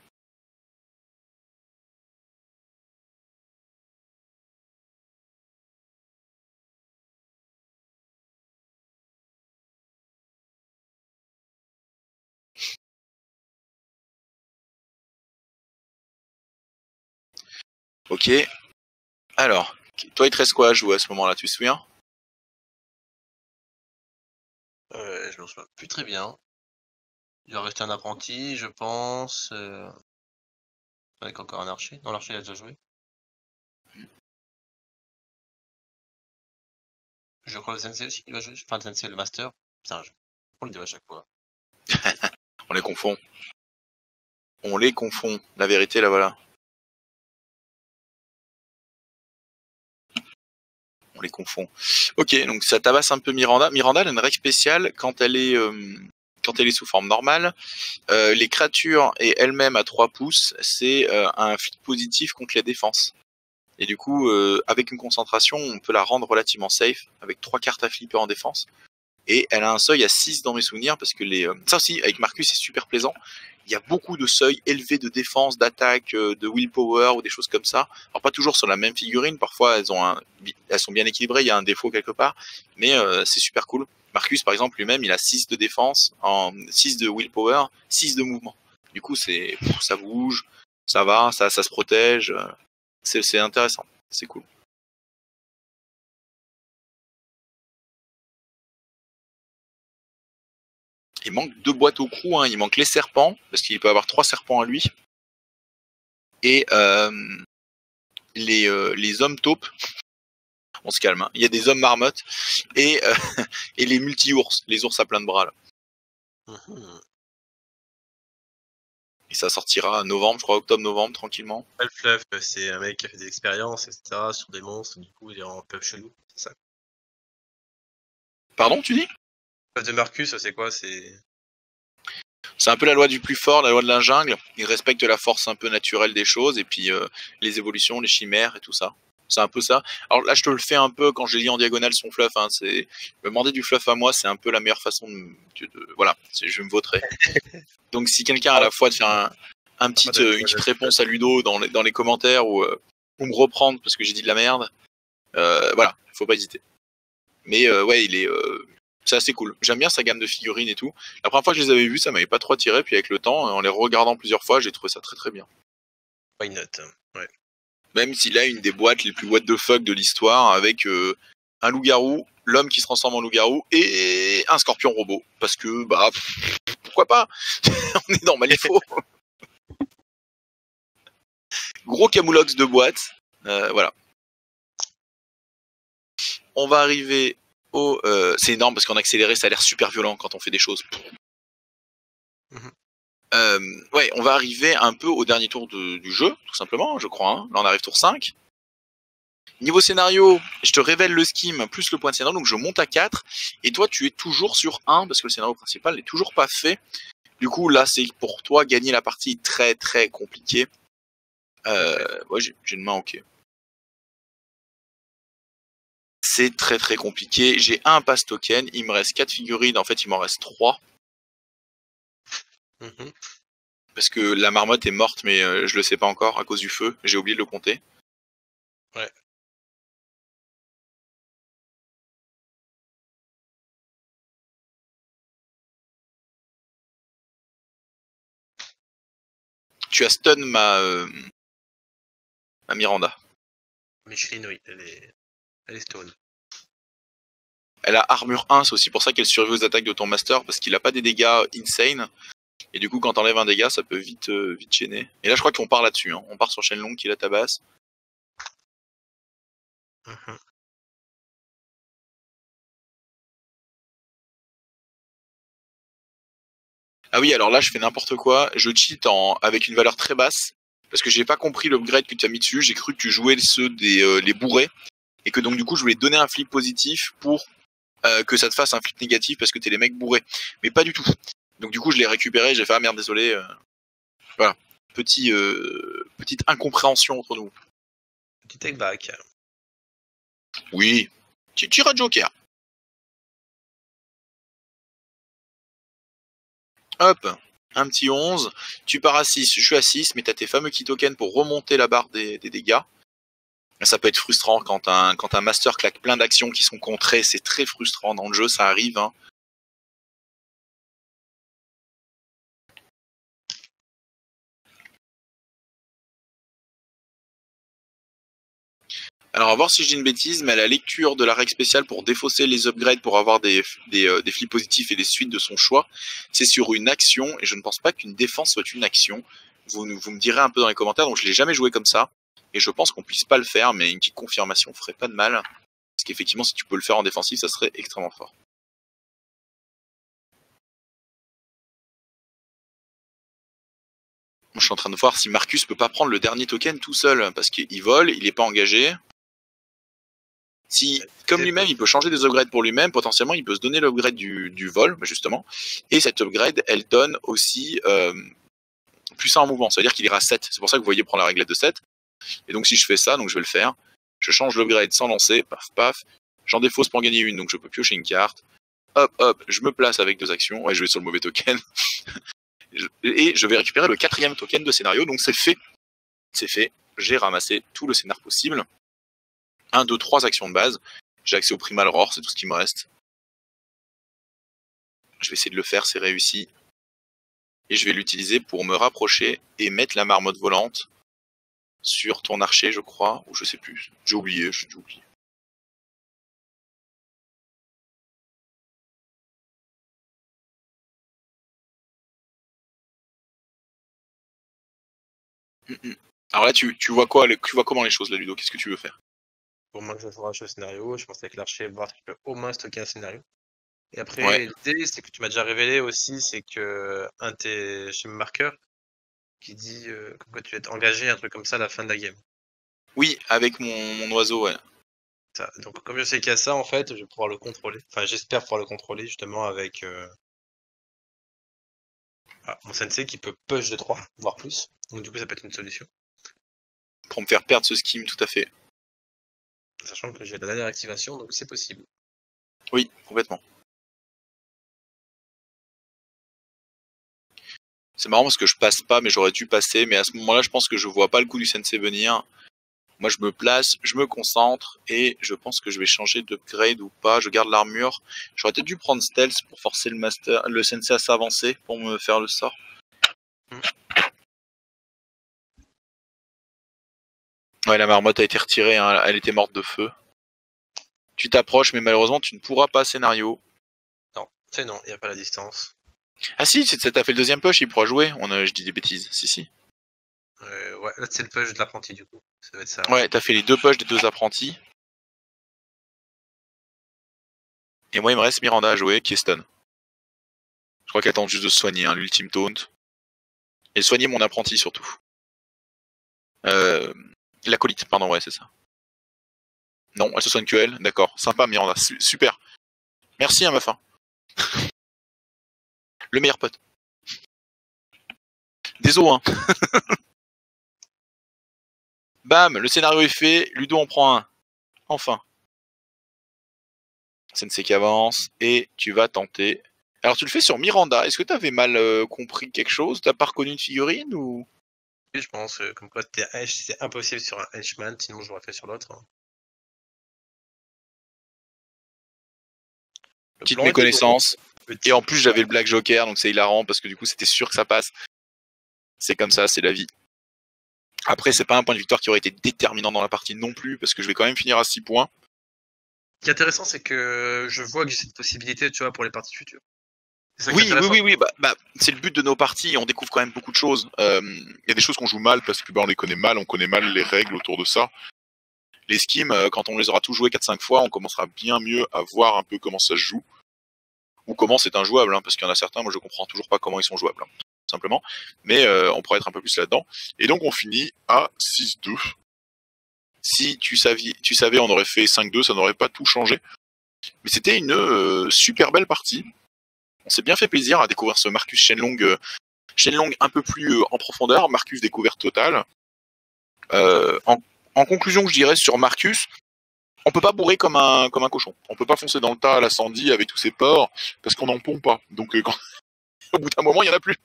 Ok. Alors, toi, il te reste quoi à jouer à ce moment-là, tu te souviens? Je me souviens plus très bien. Il doit rester un apprenti, je pense. Avec encore un archer. Non, l'archer il a déjà joué. Je crois le sensei aussi, il va jouer. Enfin, le sensei, le master. Putain, on le dit à chaque fois. On les confond. On les confond. La vérité, là, voilà. On les confond. Ok, donc ça tabasse un peu Miranda. Miranda, elle a une règle spéciale quand elle est sous forme normale. Les créatures et elles-mêmes à 3 pouces, c'est un flip positif contre les défenses. Et du coup, avec une concentration, on peut la rendre relativement safe, avec 3 cartes à flipper en défense. Et elle a un seuil à 6 dans mes souvenirs, parce que ça aussi, avec Marcus, c'est super plaisant. Il y a beaucoup de seuils élevés de défense, d'attaque, de willpower ou des choses comme ça. Alors pas toujours sur la même figurine, parfois elles sont bien équilibrées, il y a un défaut quelque part, mais c'est super cool. Marcus par exemple lui-même, il a 6 de défense, 6 de willpower, 6 de mouvement. Du coup ça bouge, ça va, ça se protège, c'est intéressant, c'est cool. Il manque 2 boîtes au crew, hein. Il manque les serpents, parce qu'il peut avoir 3 serpents à lui. Et les hommes taupes. On se calme, hein. Il y a des hommes marmottes. Et, et les multi-ours, les ours à plein de bras. Là. Et ça sortira novembre, je crois, octobre-novembre, tranquillement. Le fluff, c'est un mec qui a fait des expériences, etc. sur des monstres, du coup il est en pub chelou, c'est ça. Pardon, tu dis? Le fluff de Marcus, c'est quoi? C'est un peu la loi du plus fort, la loi de la jungle. Il respecte la force un peu naturelle des choses, et puis les évolutions, les chimères et tout ça. C'est un peu ça. Alors là, je te le fais un peu quand j'ai dit en diagonale son fluff. Hein, c'est me demander du fluff à moi, c'est un peu la meilleure façon voilà, je me vautrer. Donc si quelqu'un a à la fois de faire une petite réponse à Ludo dans les commentaires ou me reprendre parce que j'ai dit de la merde, voilà, faut pas hésiter. Mais ouais, c'est assez cool. J'aime bien sa gamme de figurines et tout. La première fois que je les avais vues, ça m'avait pas trop attiré, puis avec le temps, en les regardant plusieurs fois, j'ai trouvé ça très très bien. Why not? Ouais. Même s'il a une des boîtes les plus what the fuck de l'histoire, avec un loup-garou, l'homme qui se transforme en loup-garou, et un scorpion robot. Parce que, bah, pourquoi pas? On est dans Malifaux. Gros camoulox de boîte. Voilà. On va arriver au... c'est énorme parce qu'en accéléré, ça a l'air super violent quand on fait des choses. Ouais, on va arriver un peu au dernier tour du jeu, tout simplement, je crois. Hein. Là, on arrive tour 5. Niveau scénario, je te révèle le skim plus le point de scénario, donc je monte à 4. Et toi, tu es toujours sur 1 parce que le scénario principal n'est toujours pas fait. Du coup, là, c'est pour toi gagner la partie très très compliquée. Ouais, j'ai une main ok. C'est très très compliqué. J'ai un pass token, il me reste 4 figurines, en fait il m'en reste 3. Parce que la marmotte est morte, mais je le sais pas encore à cause du feu, j'ai oublié de le compter. Ouais. Tu as stun ma Miranda. Micheline, oui, elle est stone. Elle a armure 1, c'est aussi pour ça qu'elle survit aux attaques de ton master, parce qu'il a pas des dégâts insane. Et du coup, quand t'enlèves un dégât, ça peut vite chaîner. Et là, je crois qu'on part là-dessus. Hein. On part sur Shenlong qui la tabasse. Ah oui, alors là, je fais n'importe quoi. Je cheat avec une valeur très basse. Parce que j'ai pas compris l'upgrade que tu as mis dessus. J'ai cru que tu jouais ceux les bourrés. Et que donc, du coup, je voulais donner un flip positif pour que ça te fasse un flip négatif parce que t'es les mecs bourrés. Mais pas du tout. Donc, du coup, je l'ai récupéré. J'ai fait, ah merde, désolé. Voilà. Petite incompréhension entre nous. Petit take back. Oui. Tu tires à Joker. Hop. Un petit 11. Tu pars à 6. Je suis à 6, mais t'as tes fameux key tokens pour remonter la barre des dégâts. Ça peut être frustrant quand un master claque plein d'actions qui sont contrées. C'est très frustrant dans le jeu, ça arrive. Hein. Alors, à voir si je dis une bêtise, mais à la lecture de la règle spéciale pour défausser les upgrades pour avoir des flips positifs et des suites de son choix, c'est sur une action, et je ne pense pas qu'une défense soit une action. Vous me direz un peu dans les commentaires, donc je l'ai jamais joué comme ça, et je pense qu'on puisse pas le faire, mais une petite confirmation ferait pas de mal, parce qu'effectivement, si tu peux le faire en défensif, ça serait extrêmement fort. Moi, je suis en train de voir si Marcus peut pas prendre le dernier token tout seul, parce qu'il vole, il est pas engagé. Si, comme lui-même, il peut changer des upgrades pour lui-même, potentiellement, il peut se donner l'upgrade du vol, justement. Et cette upgrade, elle donne aussi plus 1 en mouvement. Ça veut dire qu'il ira 7. C'est pour ça que vous voyez prendre la réglette de 7. Et donc, si je fais ça, donc je vais le faire. Je change l'upgrade sans lancer, paf, paf. J'en défausse pour en gagner une, donc je peux piocher une carte. Hop, hop, je me place avec 2 actions. Ouais, je vais sur le mauvais token. Et je vais récupérer le 4e token de scénario, donc c'est fait. C'est fait. J'ai ramassé tout le scénar possible. 1, 2, 3 actions de base. J'ai accès au Primal Roar, c'est tout ce qui me reste. Je vais essayer de le faire, c'est réussi. Et je vais l'utiliser pour me rapprocher et mettre la marmotte volante sur ton archer, je crois, ou je sais plus. J'ai oublié, j'ai oublié. Alors là, tu vois quoi, tu vois comment les choses là, Ludo? Qu'est-ce que tu veux faire? Pour moi, je vais faire le scénario. Je pense avec l'archer, voir si je peux au moins stocker un scénario. Et après, Ouais. l'idée, c'est que tu m'as déjà révélé aussi, c'est que un de tes schémas marqueurs qui dit que tu vas être engagé, un truc comme ça à la fin de la game. Oui, avec mon oiseau, ouais. Ça. Donc, comme je sais qu'il y a ça, en fait, je vais pouvoir le contrôler. Enfin, j'espère pouvoir le contrôler justement avec mon sensei qui peut push de 3, voire plus. Donc, du coup, ça peut être une solution. Pour me faire perdre ce scheme, tout à fait. Sachant que j'ai la dernière activation, donc c'est possible. Oui, complètement. C'est marrant parce que je passe pas, mais j'aurais dû passer. Mais à ce moment-là, je pense que je vois pas le coup du sensei venir. Moi, je me place, je me concentre et je pense que je vais changer d'upgrade ou pas. Je garde l'armure. J'aurais peut-être dû prendre stealth pour forcer le sensei à s'avancer pour me faire le sort. Ouais, la marmotte a été retirée, hein. Elle était morte de feu. Tu t'approches, mais malheureusement, tu ne pourras pas scénario. Non, c'est non, il n'y a pas la distance. Ah si, t'as fait le 2e push, il pourra jouer. Je dis des bêtises. Si. Ouais, là, c'est le push de l'apprenti, du coup. Ça va être ça. Ouais, t'as fait les 2 pushs des 2 apprentis. Et moi, il me reste Miranda à jouer, qui est stun. Je crois qu'elle tente juste de se soigner, hein, l'ultime taunt. Et soigner mon apprenti, surtout. L'acolyte, pardon, ouais, c'est ça. Non, elle se soigne que elle, d'accord. Sympa, Miranda, super. Merci, hein, ma fin. Le meilleur pote. Désolé, hein. Bam, le scénario est fait, Ludo en prend un. Enfin. Sensei qui avance, et tu vas tenter. Alors, tu le fais sur Miranda. Est-ce que t'avais mal compris quelque chose? T'as pas reconnu une figurine ou? Oui, je pense, comme quoi c'est impossible sur un henchman, sinon je l'aurais fait sur l'autre. Hein. Petite méconnaissance. Et en plus, j'avais le Black Joker, donc c'est hilarant parce que du coup, c'était sûr que ça passe. C'est comme ça, c'est la vie. Après, c'est pas un point de victoire qui aurait été déterminant dans la partie non plus, parce que je vais quand même finir à 6 points. Ce qui est intéressant, c'est que je vois que j'ai cette possibilité, tu vois, pour les parties futures. Oui, c'est le but de nos parties, on découvre quand même beaucoup de choses. Il y a des choses qu'on joue mal parce que on les connaît mal, on connaît mal les règles autour de ça. Les schemes, quand on les aura tous joués 4-5 fois, on commencera bien mieux à voir un peu comment ça se joue. Ou comment c'est injouable, hein, parce qu'il y en a certains, moi je comprends toujours pas comment ils sont jouables, hein, tout simplement. Mais on pourrait être un peu plus là-dedans. Et donc on finit à 6-2. Si tu savais, on aurait fait 5-2, ça n'aurait pas tout changé. Mais c'était une super belle partie. On s'est bien fait plaisir à découvrir ce Marcus Shenlong, Shenlong un peu plus en profondeur, Marcus découverte totale. En conclusion, je dirais sur Marcus, on peut pas bourrer comme un cochon. On peut pas foncer dans le tas à la Sandy avec tous ses porcs, parce qu'on n'en pompe pas. Donc au bout d'un moment, il y en a plus.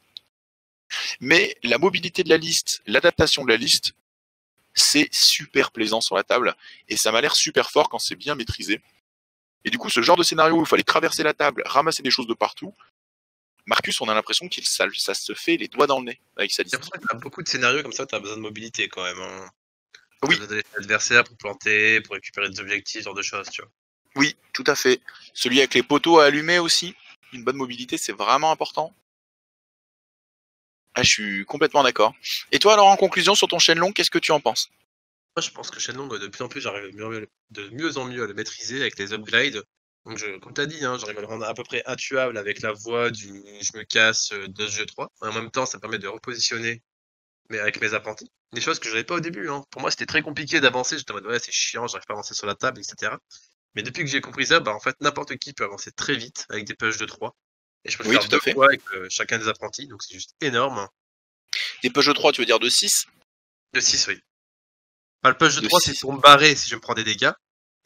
Mais la mobilité de la liste, l'adaptation de la liste, c'est super plaisant sur la table, et ça m'a l'air super fort quand c'est bien maîtrisé. Et du coup, ce genre de scénario où il fallait traverser la table, ramasser des choses de partout, Marcus, on a l'impression qu'il ça se fait les doigts dans le nez avec sa liste. J'ai l'impression que t'as beaucoup de scénarios comme ça, t'as besoin de mobilité quand même. Hein. Oui. Ça donne l'adversaire pour planter, pour récupérer des objectifs, ce genre de choses, tu vois. Oui, tout à fait. Celui avec les poteaux à allumer aussi. Une bonne mobilité, c'est vraiment important. Ah, je suis complètement d'accord. Et toi, alors, en conclusion, sur ton Shenlong, qu'est-ce que tu en penses? Moi, je pense que Shenlong, de plus en plus, j'arrive de mieux en mieux à le maîtriser avec les upgrades. Donc, comme tu as dit, hein, j'arrive à le rendre à peu près intuable avec la voix du je me casse de ce jeu 3. En même temps, ça permet de repositionner mais avec mes apprentis. Des choses que je n'avais pas au début. Hein. Pour moi, c'était très compliqué d'avancer. J'étais en mode, ouais, c'est chiant, j'arrive pas à avancer sur la table, etc. Mais depuis que j'ai compris ça, bah, en fait, n'importe qui peut avancer très vite avec des pushs de 3. Et je peux le Oui, faire tout à deux fait. fois avec chacun des apprentis, donc c'est juste énorme. Des Peugeot 3, tu veux dire de 6? De 6, oui. Enfin, le push de De 3, c'est 6. pour me barrer si je me prends des dégâts.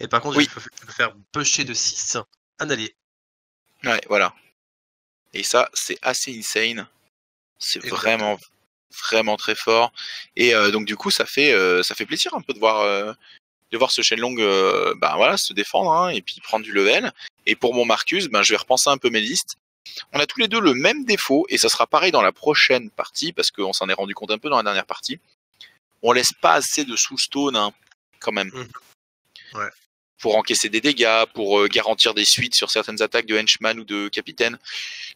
Et par contre, Oui, je peux faire pusher de 6 un allié. ouais, voilà. Et ça, c'est assez insane. C'est Exactement. vraiment, vraiment très fort. Et donc, du coup, ça fait plaisir un peu de voir ce Shenlong bah, voilà, se défendre hein, et puis prendre du level. Et pour mon Marcus, ben, je vais repenser un peu mes listes. On a tous les deux le même défaut, et ça sera pareil dans la prochaine partie, parce qu'on s'en est rendu compte un peu dans la dernière partie. On laisse pas assez de soulstone, hein, quand même. Ouais. Pour encaisser des dégâts, pour garantir des suites sur certaines attaques de henchman ou de capitaine.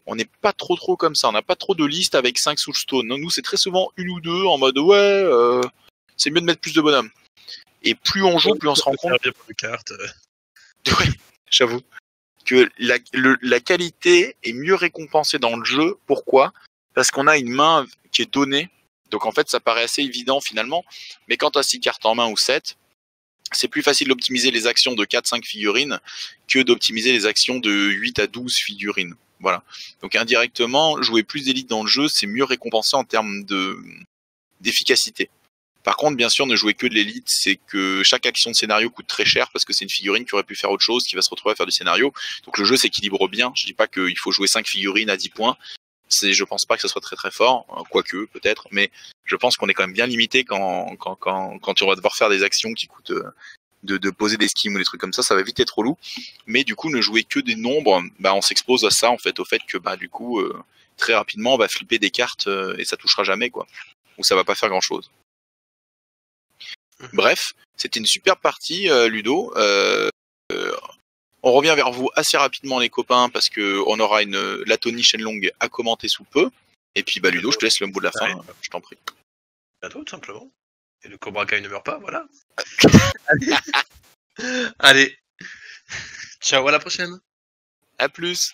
On n'est pas trop comme ça, on n'a pas trop de listes avec 5 soulstone. Nous, c'est très souvent une ou deux en mode ouais, c'est mieux de mettre plus de bonhommes. Et plus on joue, plus on se rend compte. Bien pour les cartes. Ouais, j'avoue. Que la qualité est mieux récompensée dans le jeu. Pourquoi? Parce qu'on a une main qui est donnée. Donc en fait, ça paraît assez évident finalement. Mais quand tu as 6 cartes en main ou 7, c'est plus facile d'optimiser les actions de 4-5 figurines que d'optimiser les actions de 8 à 12 figurines. Voilà. Donc indirectement, jouer plus d'élite dans le jeu, c'est mieux récompensé en termes d'efficacité. Par contre, bien sûr, ne jouer que de l'élite, c'est que chaque action de scénario coûte très cher parce que c'est une figurine qui aurait pu faire autre chose, qui va se retrouver à faire du scénario. Donc le jeu s'équilibre bien. Je dis pas qu'il faut jouer 5 figurines à 10 points. Je pense pas que ce soit très très fort, quoique peut-être, mais je pense qu'on est quand même bien limité quand tu vas devoir faire des actions qui coûtent de poser des schemes ou des trucs comme ça va vite être relou. Mais du coup, ne jouer que des nombres, bah on s'expose à ça en fait, au fait que bah du coup très rapidement on va flipper des cartes et ça touchera jamais quoi, ou ça va pas faire grand chose. Bref, c'était une superbe partie, Ludo. On revient vers vous assez rapidement, les copains, parce que on aura une Latonii Shenlong à commenter sous peu. Et puis, bah, Ludo, je te laisse le mot de la fin, je t'en prie. Bientôt, tout simplement. Et le Cobra Kai ne meurt pas, voilà. Allez. Ciao, à la prochaine. À plus.